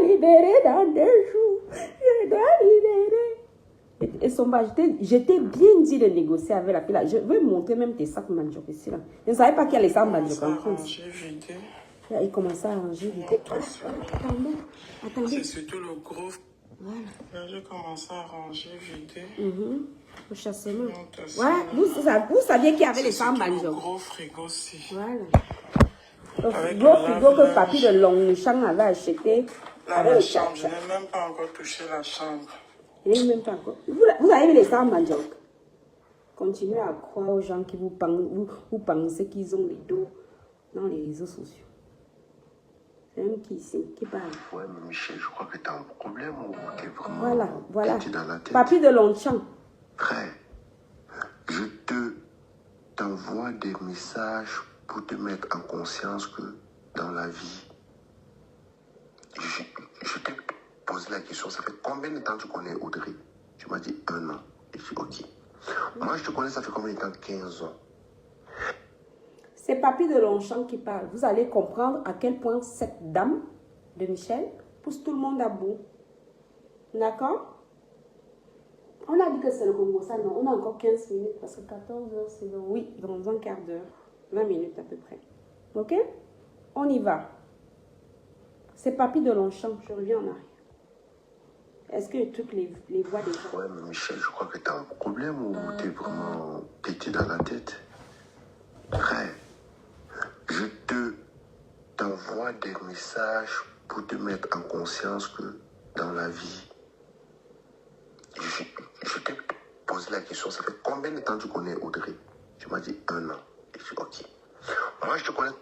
libérer dans 2 jours. Je dois libérer. Et Somba, j'étais bien dit de négocier avec la fille là. Je veux montrer même tes sacs mandioc ici là. Je ne savais pas qu'il y a les sacs mandioc en France. Il commence à arranger vite. Attendez. C'est surtout le gros. Voilà. J'ai commencé à ranger, vider. Le chassement. Voilà. Vous saviez qu'il y avait les sacs mandioc. Le gros frigo aussi. Voilà. Le gros frigo que papy de Longchamp avait acheté. La chambre, je n'ai même pas encore touché la chambre. Même pas encore. Vous avez vu les sacs mandioc. Continuez à croire aux gens qui vous pensez qu'ils ont les dos dans les réseaux sociaux. même qui parle. Ouais, mais Michel, je crois que tu as un problème ou tu es vraiment Voilà. pété dans la tête. Papy de Longchamp. Frère, je t'envoie des messages pour te mettre en conscience que dans la vie, je t'ai posé la question, ça fait combien de temps tu connais Audrey? Tu m'as dit 1 an. Et je dis ok. Moi, je te connais, ça fait combien de temps? 15 ans. C'est Papy de Longchamp qui parle. Vous allez comprendre à quel point cette dame de Michel pousse tout le monde à bout. D'accord? On a dit que c'est le Congo, ça non. On a encore 15 minutes parce que 14 heures, c'est long. Oui, dans un quart d'heure. 20 minutes à peu près. Ok? On y va. C'est Papy de Longchamp. Je reviens en arrière. Est-ce que toutes les voix des gens... Ouais, mais Michel, je crois que tu as un problème ou tu es vraiment pété dans la tête. Frère, je t'envoie des messages pour te mettre en conscience que dans la vie, je t'ai posé la question, ça fait combien de temps tu connais Audrey? Tu m'as dit 1 an. Et je dis ok. Moi, je te connais.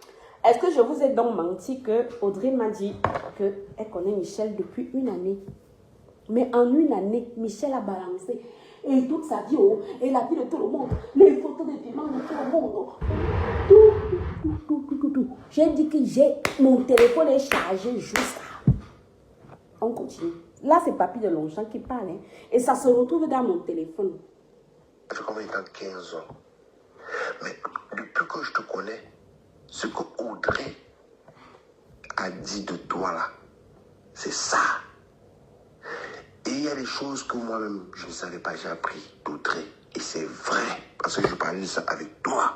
Est-ce que je vous ai donc menti que Audrey m'a dit qu'elle connaît Michel depuis 1 année? Mais en 1 année, Michel a balancé. Et toute sa vie, et la vie de tout le monde. Les photos des piments de tout le monde. Tout. J'ai dit que mon téléphone est chargé jusqu'à... On continue. Là, c'est Papy de Longchamp qui parle. Hein. Et ça se retrouve dans mon téléphone. Ça fait combien de temps? 15 ans. Mais depuis que je te connais, ce que Audrey a dit de toi là, c'est ça. Et il y a des choses que moi-même, je ne savais pas, j'ai appris d'Audrey. Et c'est vrai, parce que je parlais de ça avec toi.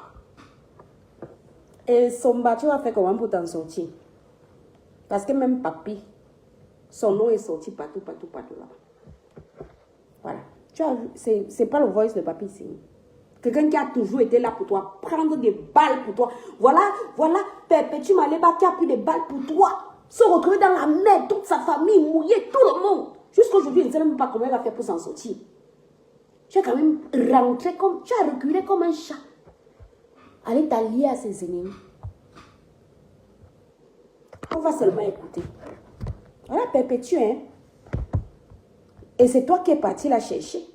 Et Somba, tu vas faire comment pour t'en sortir? Parce que même Papy, son nom est sorti partout là. Voilà. Tu as vu, c'est pas le voice de Papy ici. Quelqu'un qui a toujours été là pour toi, prendre des balles pour toi. Voilà, Perpétue Maleba qui a pris des balles pour toi. Se retrouver dans la mer, toute sa famille, mouiller, tout le monde. Jusqu'aujourd'hui, je ne sais même pas comment elle va faire pour s'en sortir. Tu as quand même rentré comme, tu as reculé comme un chat. Elle est alliée à ses ennemis. On va seulement écouter. Voilà, Perpétue, hein. Et c'est toi qui es parti la chercher.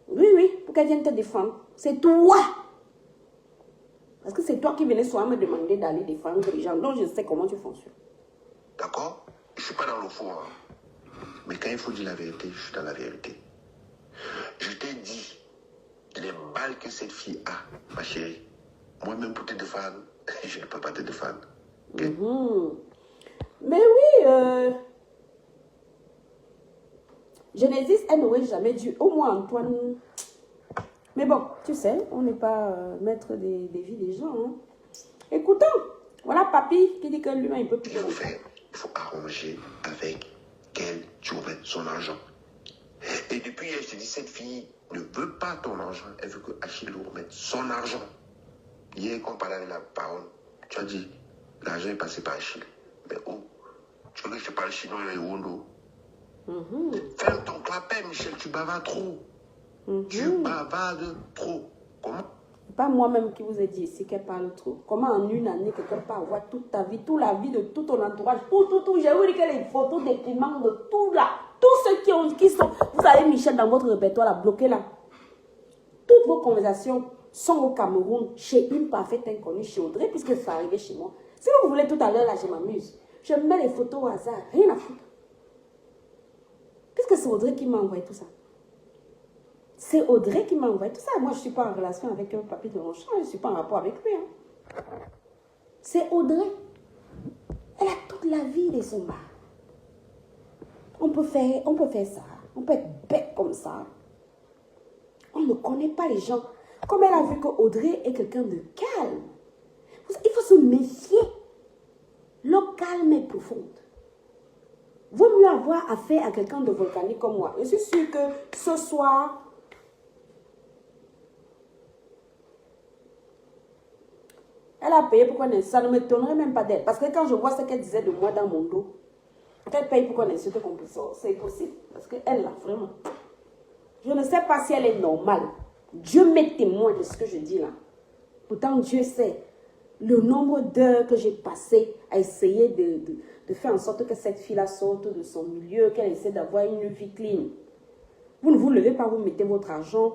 Oui, pour qu'elle vienne te défendre. C'est toi. Parce que c'est toi qui venais souvent me demander d'aller défendre les gens. Donc, je sais comment tu fonctionnes. D'accord? Je ne suis pas dans le faux. Hein. Mais quand il faut dire la vérité, je suis dans la vérité. Je t'ai dit, les balles que cette fille a, ma chérie, moi-même pour te défendre, je ne peux pas te défendre. Okay? Mais oui, Genesis, elle n'aurait jamais dû. Au moins, Antoine... Mais bon, tu sais, on n'est pas maître des vies des gens. Hein. Écoutons. Voilà Papy qui dit que lui-même, il peut plus. Il faut arranger avec qu'elle tu remets son argent. Et depuis hier, je te dis, cette fille ne veut pas ton argent. Elle veut que Achille lui remette son argent. Hier, quand on parlait avec la parole, tu as dit, l'argent est passé par Achille. Mais où? Tu veux que je te parle chinois et Wondo? Ferme ton clapet, Michel, tu bavardes trop. Tu bavardes trop. Comment? Pas moi-même qui vous ai dit ici qu'elle parle trop. Comment en 1 année quelqu'un peut avoir toute ta vie, toute la vie de tout ton entourage, tout. J'ai vu que les photos des piments de tout là. Tous ceux qui sont... Vous avez Michel dans votre répertoire là, bloqué là. Toutes vos conversations sont au Cameroun, chez une parfaite inconnue, chez Audrey, puisque ça arrivait chez moi. Si vous voulez tout à l'heure là, je m'amuse. Je mets les photos au hasard, rien à foutre. Puisque c'est Audrey qui m'a envoyé tout ça. C'est Audrey qui m'a envoyé tout ça. Moi, je ne suis pas en relation avec un Papy de Longchamp. Je ne suis pas en rapport avec lui. Hein. C'est Audrey. Elle a toute la vie des Somba. On peut faire ça. On peut être bête comme ça. On ne connaît pas les gens. Comme elle a vu qu'Audrey est quelqu'un de calme. Il faut se méfier. L'eau calme et profonde. Vaut mieux avoir affaire à quelqu'un de volcanique comme moi. Je suis sûre que ce soir... Elle a payé pour qu'on insulte. Ça ne m'étonnerait même pas d'elle. Parce que quand je vois ce qu'elle disait de moi dans mon dos, qu'elle paye pour qu'on insulte qu'on puisse. C'est possible. Parce qu'elle, là, vraiment. Je ne sais pas si elle est normale. Dieu m'est témoin de ce que je dis là. Pourtant, Dieu sait. le nombre d'heures que j'ai passé à essayer de faire en sorte que cette fille-là sorte de son milieu, qu'elle essaie d'avoir une vie clean. Vous ne vous levez pas, vous mettez votre argent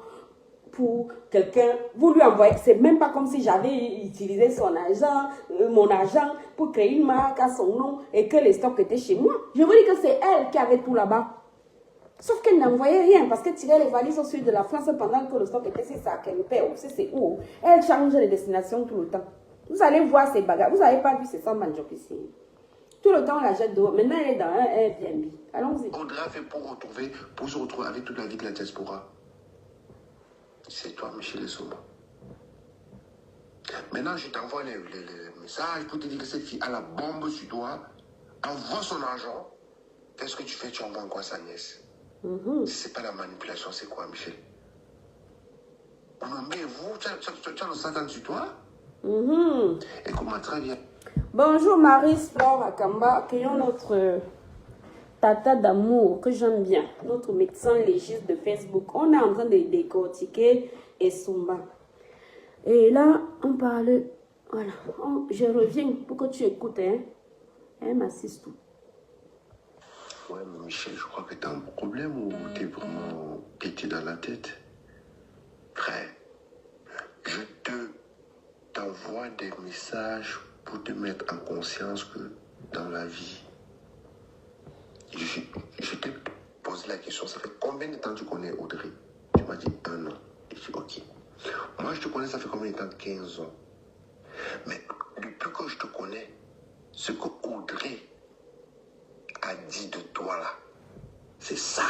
pour quelqu'un, vous lui envoyez, c'est même pas comme si j'avais utilisé son argent, mon argent pour créer une marque à son nom et que les stocks étaient chez moi. Je vous dis que c'est elle qui avait tout là-bas. Sauf qu'elle n'envoyait rien parce qu'elle tirait les valises au sud de la France pendant que le stock était c'est ça qu'elle paie ou c'est où. Elle change les destinations tout le temps. Vous allez voir ces bagages. Vous n'avez pas vu ces 100 manjocs ici. Tout le temps, on la jette dehors. Maintenant, elle est dans un Airbnb. Allons-y. Audrey a fait pour se retrouver avec toute la vie de la diaspora. C'est toi, Michel Essoma. Maintenant, je t'envoie les messages pour te dire que cette fille a la bombe sur toi. Envoie son argent. Qu'est-ce que tu fais? Tu envoies quoi sa nièce? Si c'est pas la manipulation, c'est quoi, Michel? Mais vous, tu as le Satan sur toi? Et comment très bien. Bonjour Maris Flore Akamba, accueillons notre tata d'amour que j'aime bien, notre médecin légiste de Facebook. On est en train de décortiquer Essoma. Et là, on parle, voilà, je reviens pour que tu écoutes, hein. Elle m'assiste tout. Ouais, mais Michel, je crois que t'as un problème ou t'es vraiment pété dans la tête. Frère, je t'envoie des messages pour te mettre en conscience que dans la vie, je t'ai posé la question, ça fait combien de temps tu connais Audrey? Tu m'as dit 1 an. Et je dis ok. Moi, je te connais, ça fait combien de temps? 15 ans. Mais depuis que je te connais, ce que Audrey a dit de toi là, c'est ça.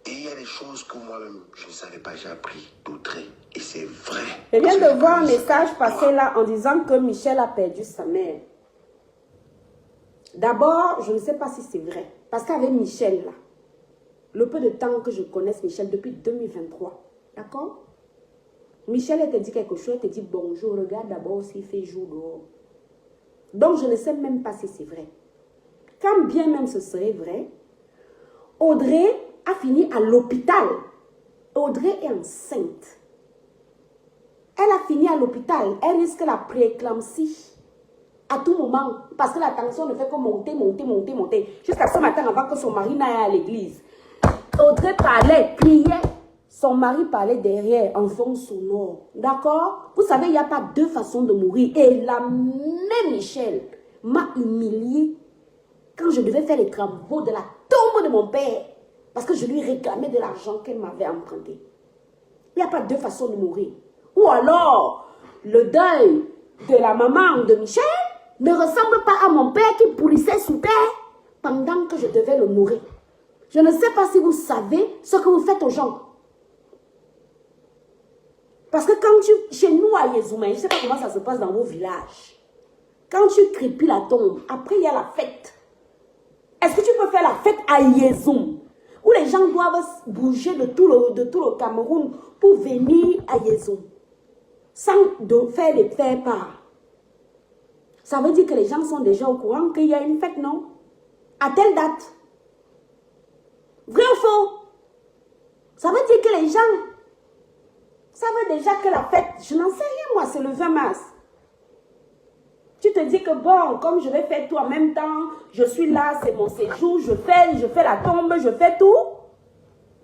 Et il y a des choses que moi-même, je ne savais pas, j'ai appris d'Audrey. Et c'est vrai. Je viens de voir un message passer là en disant que Michel a perdu sa mère. D'abord, je ne sais pas si c'est vrai. Parce qu'avec Michel là, le peu de temps que je connaisse Michel depuis 2023, d'accord? Michel, elle te dit quelque chose, elle te dit bonjour, regarde d'abord s'il fait jour dehors. Donc, je ne sais même pas si c'est vrai. Quand bien même ce serait vrai, Audrey a fini à l'hôpital. Audrey est enceinte. Elle a fini à l'hôpital. Elle risque la prééclampsie à tout moment. Parce que la tension ne fait que monter. Jusqu'à ce matin, avant que son mari n'aille à l'église. Audrey parlait, priait. Son mari parlait derrière, en fond sonore. D'accord? Vous savez, il n'y a pas deux façons de mourir. Et la même Michel m'a humiliée quand je devais faire les travaux de la tombe de mon père. Parce que je lui réclamais de l'argent qu'elle m'avait emprunté. Il n'y a pas deux façons de mourir. Ou alors, le deuil de la maman de Michel ne ressemble pas à mon père qui pourrissait sous terre pendant que je devais le nourrir. Je ne sais pas si vous savez ce que vous faites aux gens. Parce que quand chez nous à Yezouma, je ne sais pas comment ça se passe dans vos villages. Quand tu crépis la tombe, après il y a la fête. Est-ce que tu peux faire la fête à Yezoum, où les gens doivent bouger de tout le Cameroun pour venir à Yezoum, sans faire les faire-part? Ça veut dire que les gens sont déjà au courant qu'il y a une fête, non? À telle date. Vrai ou faux? Ça veut dire que les gens savent déjà que la fête, je n'en sais rien moi, c'est le 20 mars. Tu te dis que bon, comme je vais faire tout en même temps, je suis là, c'est mon séjour, je fais la tombe, je fais tout.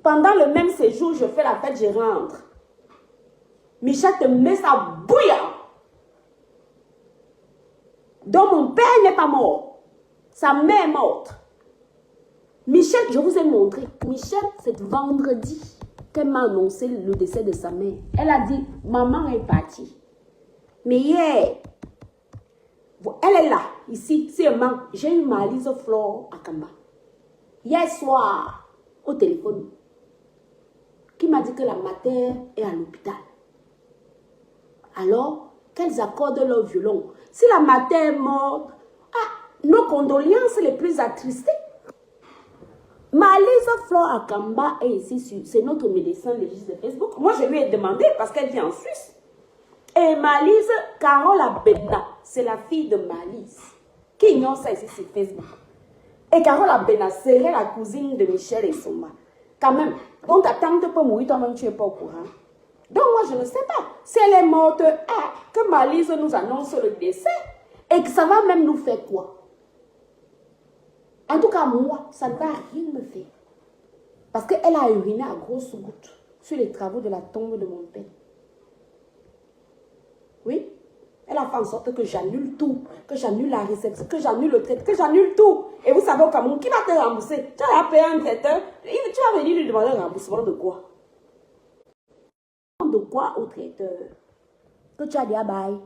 Pendant le même séjour, je fais la fête, je rentre. Michel te met ça bouillant. Donc mon père n'est pas mort. Sa mère est morte. Michel, je vous ai montré. Michel, c'est vendredi qu'elle m'a annoncé le décès de sa mère. Elle a dit, maman est partie. Mais hier, elle est là, ici, seulement. J'ai eu Marise Flore Akamba. Hier soir, au téléphone, qui m'a dit que la mater est à l'hôpital. Alors, qu'elles accordent leur violon. Si la mater est morte, nos condoléances les plus attristées. Marise Flore Akamba est ici, c'est notre médecin légiste de Facebook. Moi, je lui ai demandé parce qu'elle vit en Suisse. Et Malise, Carole Abena, c'est la fille de Malise, qui ignore ça ici sur Facebook. Et Carole Abena serait la cousine de Michel Essoma. Quand même, donc ta tante peut mourir, toi-même tu n'es pas au courant. Donc moi, je ne sais pas. Si elle est morte, que Malise nous annonce le décès, et que ça va même nous faire quoi? En tout cas, moi, ça ne va rien me faire. Parce qu'elle a uriné à grosses gouttes sur les travaux de la tombe de mon père. Oui, elle a fait en sorte que j'annule tout, que j'annule la réception, que j'annule le traitement, que j'annule tout. Et vous savez au Cameroun, qui va te rembourser? Tu vas payer un traiteur, tu vas venir lui demander un remboursement de quoi? De quoi au traiteur? Que tu as dit à bail.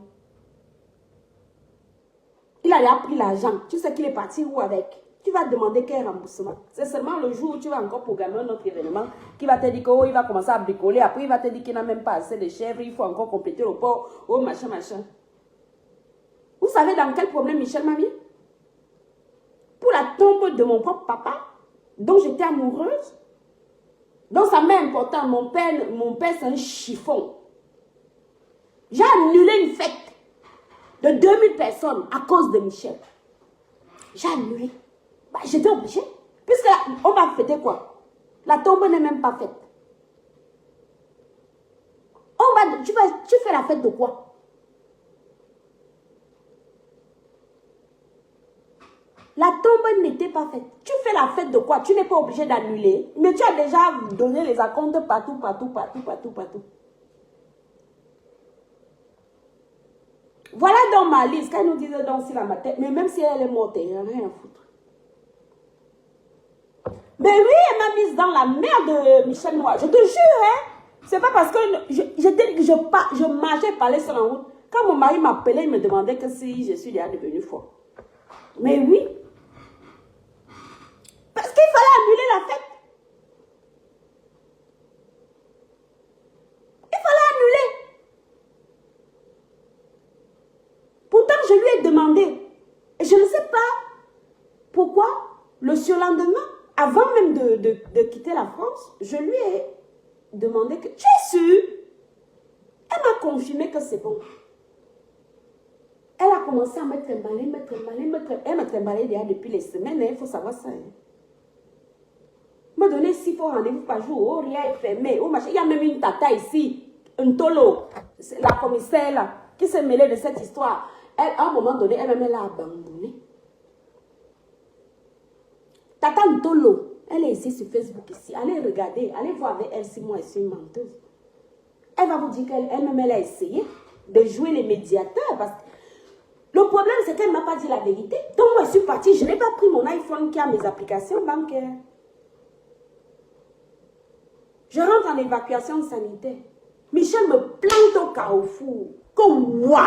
Il a pris l'argent, tu sais qu'il est parti où avec? Tu vas demander quel remboursement. C'est seulement le jour où tu vas encore programmer un autre événement qui va te dire qu'il va commencer à bricoler. Après, il va te dire qu'il n'a même pas assez de chèvres. Il faut encore compléter le port. Oh, machin, machin. Vous savez dans quel problème Michel m'a mis? Pour la tombe de mon propre papa, dont j'étais amoureuse. Donc, ça m'est important. Mon père c'est un chiffon. J'ai annulé une fête de 2000 personnes à cause de Michel. J'ai annulé. Bah, j'étais obligée. Puisque on va fêter quoi? La tombe n'est même pas faite. Tu fais la fête de quoi? La tombe n'était pas faite. Tu fais la fête de quoi? Tu n'es pas obligé d'annuler. Mais tu as déjà donné les acomptes partout. Voilà dans ma liste. Quand elle nous disait donc si la matin, mais même si elle est morte, il n'y a rien à foutre. Mais oui, elle m'a mise dans la merde, Michel Noir. Je te jure, hein. C'est pas parce que je marchais par les sur la route. Quand mon mari m'appelait, il me demandait que si je suis déjà devenue folle. Mais oui. Parce qu'il fallait annuler la fête. Il fallait annuler. Pourtant, je lui ai demandé. Et je ne sais pas pourquoi, le surlendemain, avant même de quitter la France, je lui ai demandé que... Tu es sûre? Elle m'a confirmé que c'est bon. Elle a commencé à me trimballer. Elle me trimballait déjà depuis les semaines. Il faut savoir ça. Me donner 6 fois rendez-vous par jour. Oh, rien est fermé. Oh, machin. Il y a même une tata ici. Un tolo. La commissaire là. Qui s'est mêlée de cette histoire. Elle, à un moment donné, elle-même l'a abandonnée. Tata Ntolo, elle est ici sur Facebook ici. Allez regarder, allez voir avec elle si moi je suis une menteuse. Elle va vous dire qu'elle-même elle a essayé de jouer les médiateurs. Parce que le problème c'est qu'elle ne m'a pas dit la vérité. Donc moi je suis partie, je n'ai pas pris mon iPhone qui a mes applications bancaires. Je rentre en évacuation sanitaire. Michel me plante au carrefour. Comme waouh!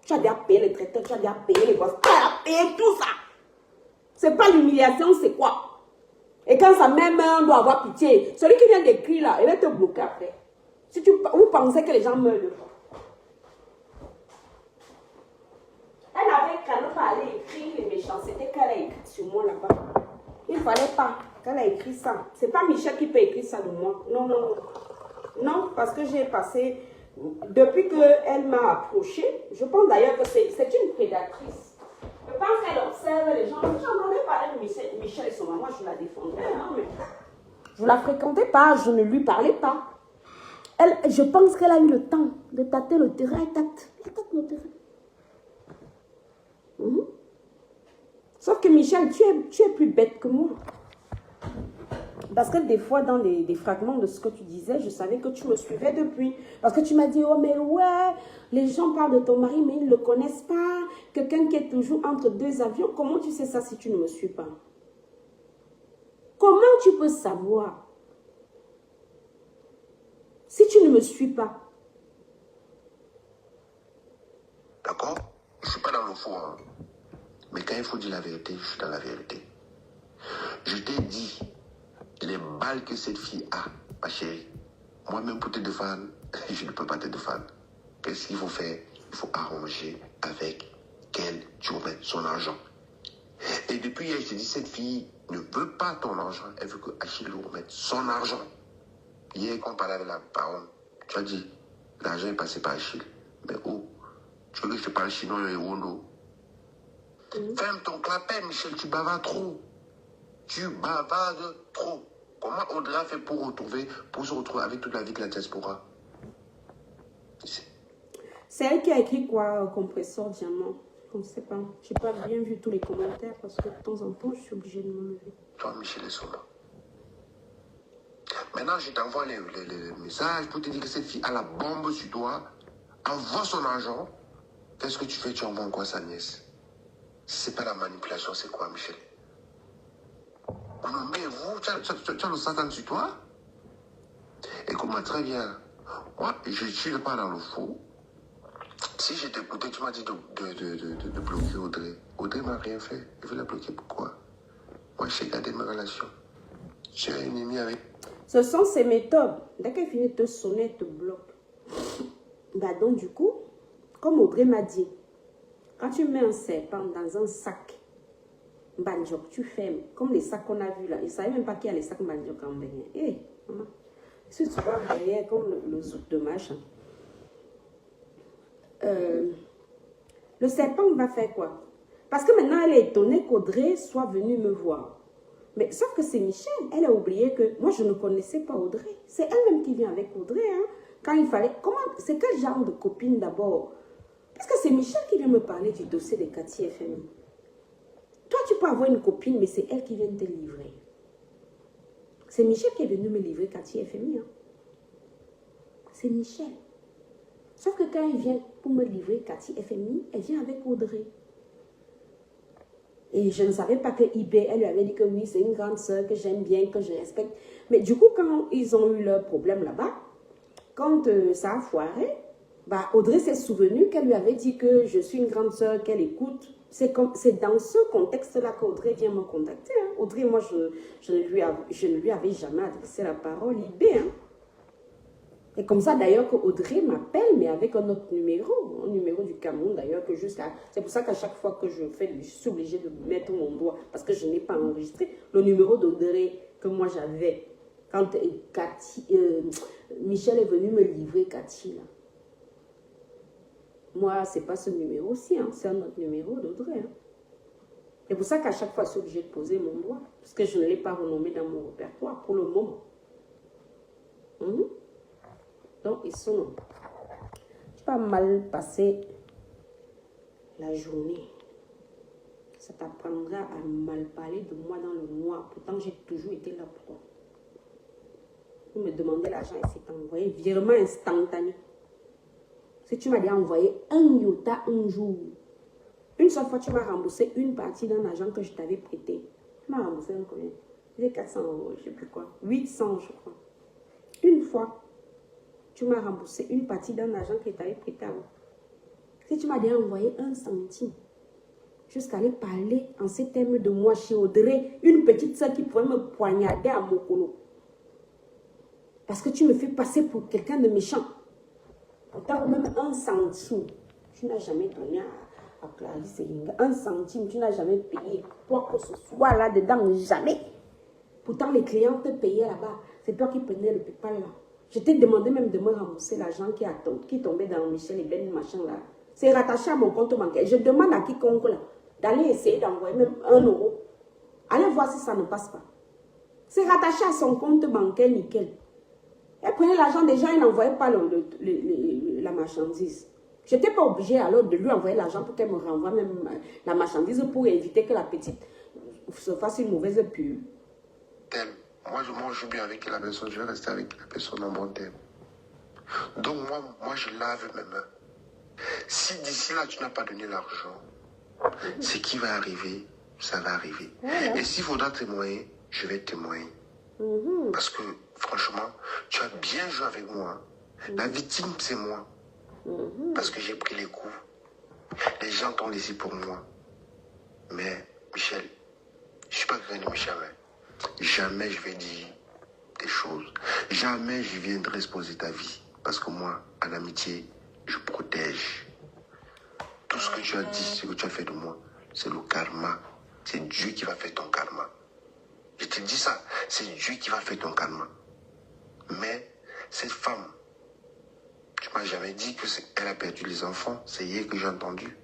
Tu as déjà payé les traiteurs, tu as déjà payé les boss, tu as déjà payé tout ça. C'est pas l'humiliation, c'est quoi? Et quand sa même on doit avoir pitié. Celui qui vient d'écrire là, il va te bloquer après. Si vous pensez que les gens meurent de faim. Elle n'avait qu'à ne pas aller écrire les méchancetés qu'elle a écrites sur moi là-bas. Il ne fallait pas qu'elle ait écrit ça. C'est pas Michel qui peut écrire ça de moi. Non, non, non. Non, parce que j'ai passé... Depuis qu'elle m'a approchée, je pense d'ailleurs que c'est une prédatrice. Je pense qu'elle observe les gens. J'en avais parlé de Michel et son maman, je la défendais. Hein, mais je ne la fréquentais pas, je ne lui parlais pas. Je pense qu'elle a eu le temps de tâter le terrain. Elle tâte le terrain. Sauf que Michel, tu es plus bête que moi. Parce que des fois, dans des fragments de ce que tu disais, je savais que tu me suivais depuis. Parce que tu m'as dit, oh mais ouais, les gens parlent de ton mari, mais ils ne le connaissent pas. Quelqu'un qui est toujours entre 2 avions, comment tu sais ça si tu ne me suis pas? Comment tu peux savoir si tu ne me suis pas? D'accord? Je ne suis pas dans le faux, hein. Mais quand il faut dire la vérité, je suis dans la vérité. Je t'ai dit les balles que cette fille a, ma chérie. Moi-même, pour te défendre, je ne peux pas te défendre. Qu'est-ce qu'il faut faire? Il faut arranger avec qu'elle tu remettes son argent. Et depuis hier, je te dis, cette fille ne veut pas ton argent. Elle veut que Achille lui remette son argent. Hier, quand on parlait avec la baronne, tu as dit, l'argent est passé par Achille. Mais oh, tu veux que je te parle chinois et wondo? Ferme ton clapet, Michel, tu bavardes trop. Tu bavardes trop. Comment Audrey a fait pour se retrouver avec toute la vie de la diaspora? C'est elle qui a écrit quoi, compresseur diamant? Je ne sais pas. Je n'ai pas bien vu tous les commentaires parce que de temps en temps, je suis obligée de me lever. Toi, Michel et Soma. Maintenant, je t'envoie les messages pour te dire que cette fille a la bombe sur toi, envoie son argent. Qu'est-ce que tu fais? Tu envoies quoi sa nièce? Si c'est pas la manipulation, c'est quoi, Michel? Mais vous, tu as le Satan sur toi? Écoute-moi très bien. Moi, je ne suis pas dans le faux. Si je t'écoutais, tu m'as dit de bloquer Audrey. Audrey m'a rien fait. Je vais la bloquer pourquoi? Moi, j'ai gardé mes relations. J'ai une amie avec... Ce sont ces méthodes. Dès qu'elle finit de te sonner, elle te bloque. Bah donc, du coup, comme Audrey m'a dit, quand tu mets un serpent dans un sac, banjok, tu fermes. Comme les sacs qu'on a vus là. Ils ne savaient même pas qu'il y a les sacs banjok en Bénin. Hé, maman. Si tu vois derrière, comme le zouk de machin. Le serpent va faire quoi? Parce que maintenant, elle est étonnée qu'Audrey soit venue me voir. Mais sauf que c'est Michel. Elle a oublié que moi, je ne connaissais pas Audrey. C'est elle-même qui vient avec Audrey. Hein. Quand il fallait... Comment... C'est quel genre de copine d'abord? Parce que c'est Michel qui vient me parler du dossier de Cathy FMI. Toi, tu peux avoir une copine, mais c'est elle qui vient te livrer. C'est Michel qui est venu me livrer Cathy FMI. Hein. C'est Michel. Sauf que quand il vient pour me livrer Cathy FMI, elle vient avec Audrey. Et je ne savais pas que IB, elle lui avait dit que oui, c'est une grande sœur que j'aime bien, que je respecte. Mais du coup, quand ils ont eu leur problème là-bas, quand ça a foiré, bah, Audrey s'est souvenue qu'elle lui avait dit que je suis une grande sœur, qu'elle écoute. C'est dans ce contexte-là qu'Audrey vient me contacter. Hein. Audrey, moi, je ne lui avais jamais adressé la parole, IB. Hein. Et comme ça, d'ailleurs, qu'Audrey m'appelle, mais avec un autre numéro, un numéro du Cameroun, d'ailleurs, que jusqu'à... C'est pour ça qu'à chaque fois que je fais, je suis obligée de mettre mon doigt, parce que je n'ai pas enregistré le numéro d'Audrey que moi j'avais quand Michel est venu me livrer Cathy, là. Moi, c'est pas ce numéro-ci, hein, c'est un autre numéro d'Audrey. Hein. C'est pour ça qu'à chaque fois, je suis obligée de poser mon doigt, parce que je ne l'ai pas renommé dans mon répertoire pour le moment. Donc, ils sont... Tu vas mal passer la journée. Ça t'apprendra à mal parler de moi dans le noir. Pourtant, j'ai toujours été là pour toi. Vous me demandez l'argent et c'est envoyé. Virement instantané. Si tu m'as déjà envoyé un iota un jour, une seule fois, tu m'as remboursé une partie d'un argent que je t'avais prêté. Tu m'as remboursé un combien? J'ai 400 €, je ne sais plus quoi. 800, je crois. Une fois. Tu m'as remboursé une partie d'un argent que tu avais prêté avant. Si tu m'as déjà envoyé 1 centime, jusqu'à aller parler en ces termes de moi chez Audrey, une petite soeur qui pourrait me poignarder à mon colo. Parce que tu me fais passer pour quelqu'un de méchant. Pourtant, même 1 centime, tu n'as jamais donné à Clarisse Yinga. 1 centime, tu n'as jamais payé. Quoi que ce soit là-dedans, jamais. Pourtant, les clients te payaient là-bas. C'est toi qui prenais le PayPal là. Je t'ai demandé même de me rembourser l'argent qui tombait dans Michel et Ben, machin là. C'est rattaché à mon compte bancaire. Je demande à quiconque là d'aller essayer d'envoyer même 1 €. Allez voir si ça ne passe pas. C'est rattaché à son compte bancaire, nickel. Elle prenait l'argent déjà, elle n'envoyait pas la marchandise. Je n'étais pas obligée alors de lui envoyer l'argent pour qu'elle me renvoie même la marchandise pour éviter que la petite se fasse une mauvaise pub. Moi, je mange bien avec la personne, je vais rester avec la personne en bon terme. Donc, moi, je lave mes mains. Si d'ici là, tu n'as pas donné l'argent, ce qui va arriver, ça va arriver. Et s'il faudra témoigner, je vais témoigner. Parce que, franchement, tu as bien joué avec moi. La victime, c'est moi. Parce que j'ai pris les coups. Les gens t'ont laissé pour moi. Mais, Michel, je ne suis pas quelqu'un de méchant. Jamais je vais dire des choses. Jamais je viendrai exposer ta vie. Parce que moi, en amitié, je protège. Tout ce que tu as dit, ce que tu as fait de moi, c'est le karma. C'est Dieu qui va faire ton karma. Je te dis ça, c'est Dieu qui va faire ton karma. Mais cette femme, tu m'as jamais dit qu'elle a perdu les enfants. C'est hier que j'ai entendu.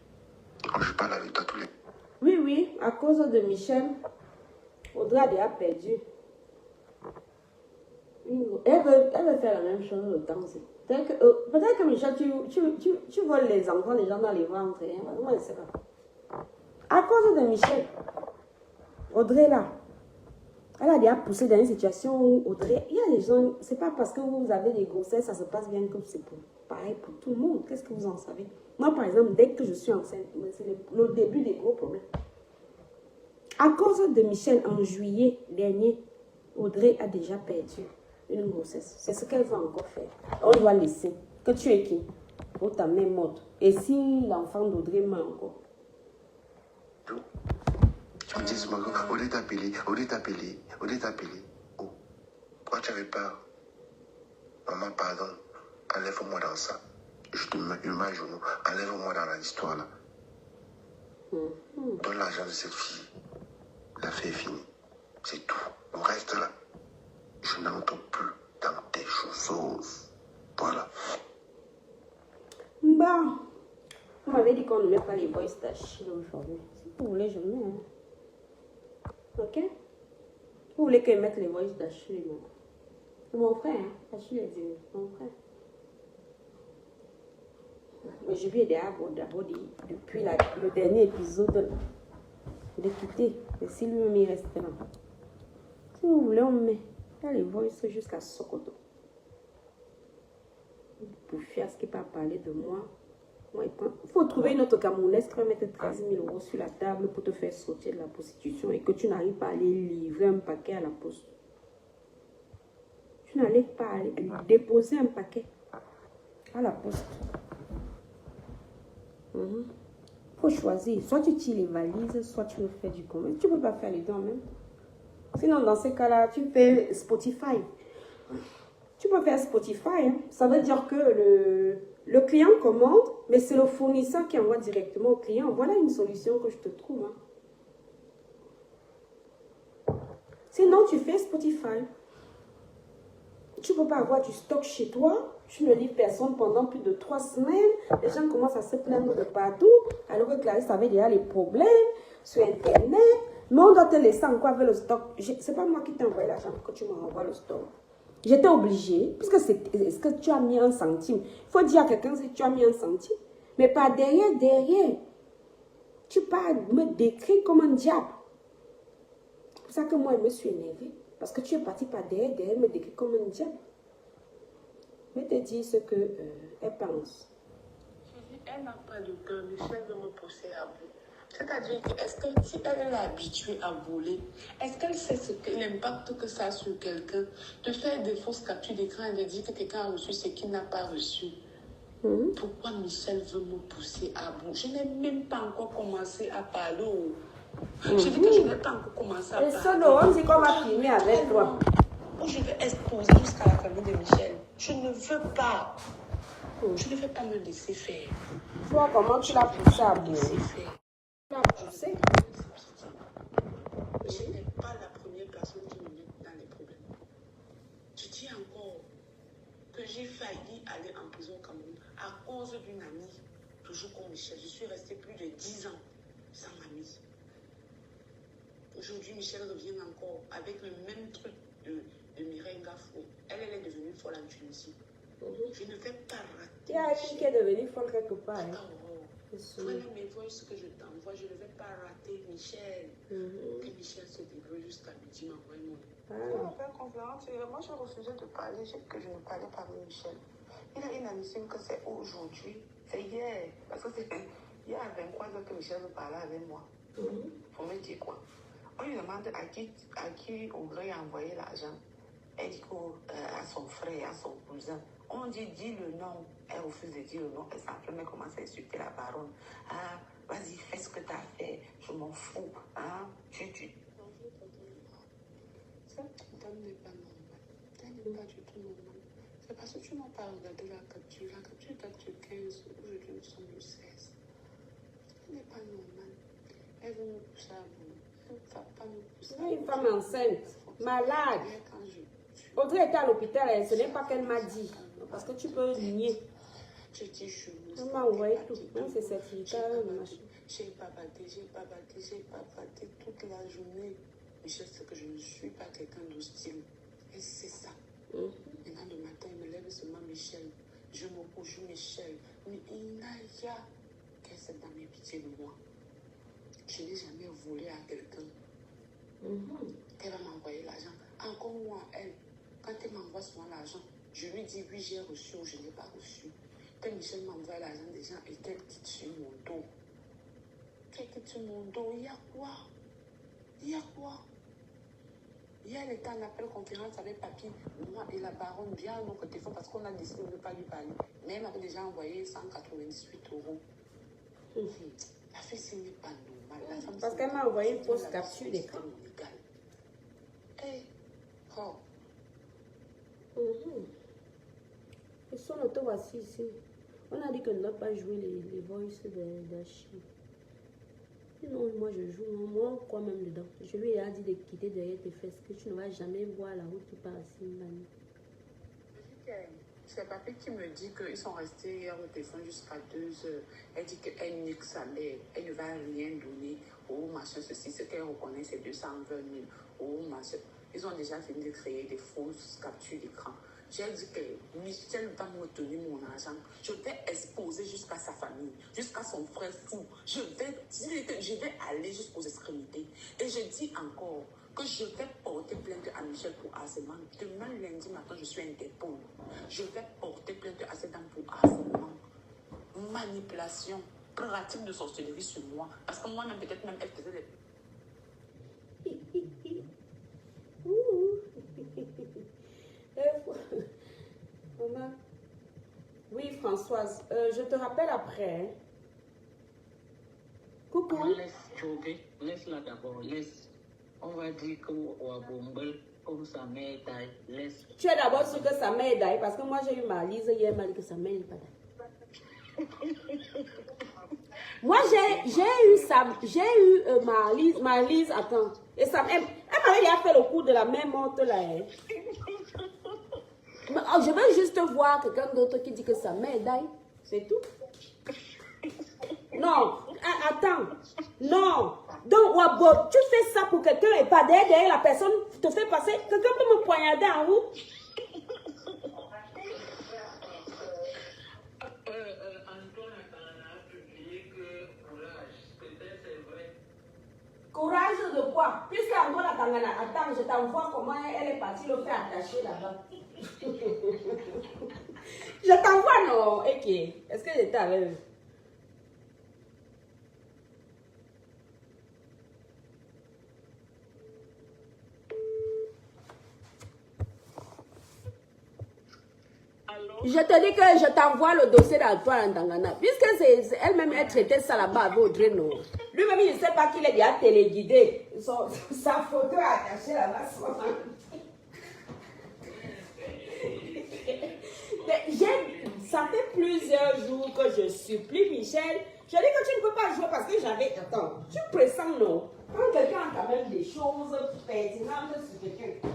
Quand je parle avec toi tous les... Oui, à cause de Michel, Audrey a déjà perdu Elle veut faire la même chose autant aussi. Peut-être que Michel, tu voles les enfants des gens dans les ventres. Hein? Moi, je ne sais pas. À cause de Michel, Audrey là, elle a déjà poussé dans une situation où Audrey, il y a des gens, c'est pas parce que vous avez des grossesses, ça se passe bien que c'est pareil pour tout le monde. Qu'est-ce que vous en savez? Moi, par exemple, dès que je suis enceinte, c'est le début des gros problèmes. À cause de Michel, en juillet dernier, Audrey a déjà perdu une grossesse. C'est ce qu'elle va encore faire. On doit laisser. Que tu es qui? Oh, ta mère morte. Et si l'enfant d'Audrey meurt encore? Tu me dis, au lieu d'appeler. Oh, pourquoi tu avais peur? Maman, pardon. Enlève-moi dans ça. Je te mets une main à genoux. Enlève-moi dans l'histoire là. Donne l'argent de cette fille. L'affaire est finie. C'est tout. Le reste là, je n'entends plus dans tes choses. Voilà. Bon. Vous m'avez dit qu'on ne met pas les voice d'Achille aujourd'hui. Si vous voulez, je mets. Hein. Ok? Vous voulez que je mette les voice d'Achille? C'est mon frère. Hein? Achille est dit, mon frère. Mais je lui ai d'abord dit, depuis le dernier épisode, de quitter. Et si lui-même il reste là. Si vous voulez, on met. Il y a les voices jusqu'à Sokoto. Pour faire ce qui peut parler de moi. Il faut trouver une autre Camerounaise qui va mettre 13 000 € sur la table pour te faire sortir de la prostitution et que tu n'arrives pas à aller livrer un paquet à la poste. Tu n'arrives pas à aller déposer un paquet à la poste. Faut choisir. Soit tu tires les valises, soit tu le fais du commerce. Tu ne peux pas faire les deux en même temps. Sinon, dans ces cas-là, tu fais Spotify. Tu peux faire Spotify. Hein. Ça veut dire que le client commande, mais c'est le fournisseur qui envoie directement au client. Voilà une solution que je te trouve. Hein. Sinon, tu fais Spotify. Tu ne peux pas avoir du stock chez toi. Tu ne livres personne pendant plus de 3 semaines. Les gens commencent à se plaindre de partout. Alors que Clarisse avait déjà les problèmes sur Internet. Mais on doit te laisser encore avec le stock. Ce n'est pas moi qui t'ai envoyé l'argent que tu m'envoies le stock. J'étais obligée. Parce que est-ce que tu as mis 1 centime? Il faut dire à quelqu'un si tu as mis 1 centime. Mais par derrière. Tu pars me décrire comme un diable. C'est pour ça que moi, je me suis énervée. Parce que tu es parti par derrière me décrire comme un diable. Mais te dire ce qu'elle pense. Je dis, elle n'a pas de cœur, Michel veut me pousser à bout. C'est-à-dire que, est-ce que si elle est habituée à voler, est-ce qu'elle sait l'impact que ça a sur quelqu'un de faire des fausses captures d'écran et de dire que quelqu'un a reçu ce qu'il n'a pas reçu? Pourquoi Michel veut me pousser à bout? Je n'ai même pas encore commencé à parler. Je dis que je n'ai pas encore commencé à parler. Et ça, on dit qu'on va filmer avec toi. Je vais exposer jusqu'à la famille de Michel. Je ne veux pas. Je ne vais pas me laisser faire. Toi, comment tu l'as poussé à bout? Tu l'as poussé? Je n'ai pas la première personne qui me met dans les problèmes. Je dis encore que j'ai failli aller en prison au Cameroun à cause d'une amie, toujours comme Michel. Je suis restée plus de 10 ans sans amie. Aujourd'hui, Michel revient encore avec le même truc de Mireille Gafou. Elle est devenue folle en Tunisie. Je ne vais pas rater. Il y a une qui est devenue folle quelque part. Hein. Voilà mes voix que je t'envoie. Je ne vais pas rater Michel. Que Michel se débrouille jusqu'à midi, m'envoie mon. Après conférence, moi j'ai refusé de parler. Que je ne parlais pas avec Michel. Il a une amitié que c'est aujourd'hui. C'est hier. Parce que c'est hier à 23 h que Michel veut parler avec moi. Pour me dire quoi? On lui demande à qui Audrey a envoyé l'argent. Elle dit à son frère, à son cousin. On dit, dis le nom. Elle refuse de dire le nom. Elle s'enflamme, elle commence à insulter la baronne. Ah, vas-y, fais ce que tu as fait. Je m'en fous. Ah, tu. Ça, n'est pas normal. Ça n'est pas du tout normal. C'est parce que tu n'as pas regardé la capture. La capture date du 15. Aujourd'hui, nous sommes le 16. Ça n'est pas normal. Elle veut me pousser à bout. Elle ne va pas me pousser à bout. Une femme enceinte, malade. Audrey était à l'hôpital, ce n'est pas qu'elle m'a dit. Parce que tu peux nier. Je dis, elle m'a envoyé tout. Même ses certificats, j'ai bavardé toute la journée. Mais je sais que je ne suis pas quelqu'un d'hostile. Et c'est ça. Maintenant, le matin, il me lève seulement Michel. Je me couche Michel. Mais Inaya, qu'est-ce que dans mes pitiés de moi? Je n'ai jamais volé à quelqu'un. Elle va m'envoyer l'argent. Encore moi, elle, quand elle m'envoie souvent l'argent, je lui dis oui, j'ai reçu ou je n'ai pas reçu. Quand Michel m'envoie l'argent des gens et qu'elle quitte sur mon dos. Qu'elle quitte sur mon dos, il y a quoi? Il y a quoi? Hier, elle était en appel conférence avec papy, moi et la baronne, bien à notre téléphone parce qu'on a décidé de ne pas lui parler. Mais elle m'avait déjà envoyé 198 €. La fille, ce n'est pas normal. Parce qu'elle m'a envoyé une fausse capture d'écran. Hey, oh. Et son auto, voici ici. On a dit qu'on ne doit pas jouer les voices d'Achille. Non, moi je joue, moi quoi même dedans. Je lui ai dit de quitter derrière tes fesses, que tu ne vas jamais voir la route qui part à Simbani. C'est papy qui me dit qu'ils sont restés hier au téléphone jusqu'à 2 heures. Elle dit qu'elle nique sa mère, elle ne va rien donner au machin, ceci, ce qu'elle reconnaît, c'est 220 000 au machin. Ils ont déjà fini de créer des fausses captures d'écran. J'ai dit que Michel va me retenir mon argent. Je vais exposer jusqu'à sa famille, jusqu'à son frère fou. Je vais aller jusqu'aux extrémités. Et je dis encore que je vais porter plainte à Michel pour harcèlement. Demain, lundi matin, je suis Interpol. Je vais porter plainte à cette dame pour harcèlement. Manipulation, pratique de sorcellerie sur moi. Parce que moi-même, peut-être même, elle faisait des... Maman. Oui, Françoise, je te rappelle après. Hein. Coucou. Laisse Jobé, laisse-la d'abord, laisse. On va dire qu'Ouabombel, comme sa mère taille, laisse. Tu es d'abord sûr que sa mère est d'ailleurs, parce que moi j'ai eu ma Lise hier, elle m'a dit que sa mère n'est pas d'ailleurs. Moi j'ai eu ma Lise, attends. Et ça, elle m'avait déjà fait le coup de la même montre là. Hein. Je veux juste voir quelqu'un d'autre qui dit que sa mère est d'ailleurs. C'est tout. Non, attends. Non. Donc, Wabo, tu fais ça pour quelqu'un et pas derrière la personne te fait passer. Quelqu'un peut me poignarder en route. Antoine a publié que courage, peut-être c'est vrai. Courage de quoi? Puisque Antoine a attends, je t'envoie comment elle est partie le faire attacher là-bas. Je t'envoie, non? Ok. Est-ce que j'étais avec eux? Je te dis que je t'envoie le dossier d'Antoine Tangana. Puisque c'est elle-même, elle traitait ça là-bas avec Audrey Nour. Lui-même, il ne sait pas qu'il est déjà téléguidé. Sa photo est attachée là-bas. Ça fait plusieurs jours que je supplie Michel. Je dis que tu ne peux pas jouer parce que j'avais... Attends, tu pressens, non? Quand quelqu'un a quand même des choses pertinentes sur quelqu'un.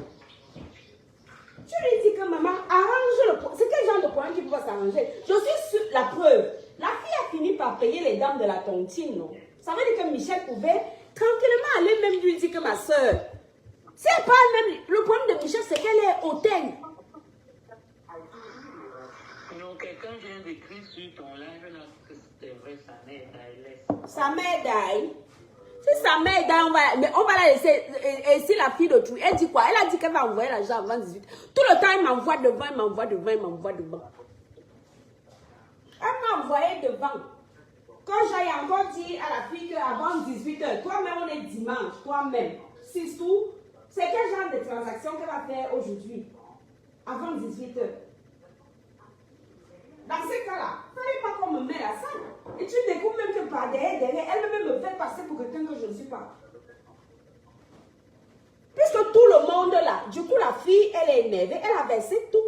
Tu lui dis que maman, arrange le point. C'est quel genre de point qui peut s'arranger? Je suis sur la preuve. La fille a fini par payer les dames de la tontine, non? Ça veut dire que Michel pouvait tranquillement aller même lui dire que ma soeur. C'est pas même... Le problème de Michel, c'est qu'elle est hautaine. Non, quelqu'un vient d'écrire sur ton live là que c'était vrai, sa mère d'aille, laisse. Sa mère d'aille. Si sa mère d'aille, on va la laisser. Et si la fille de tout, elle dit quoi? Elle a dit qu'elle va envoyer l'argent avant 18. Tout le temps, elle m'envoie devant, elle m'envoie devant, elle m'envoie devant. Elle m'a envoyé devant. Quand j'ai encore dit à la fille qu'avant 18h, toi-même, on est dimanche, toi-même. C'est tout. C'est quel genre de transaction qu'elle va faire aujourd'hui? Avant 18h. Dans ces cas-là, il ne fallait pas qu'on me mette à ça. Et tu découvres même que par derrière, elle-même me fait passer pour quelqu'un que je ne suis pas. Puisque tout le monde là, du coup la fille, elle est énervée, elle a versé tout.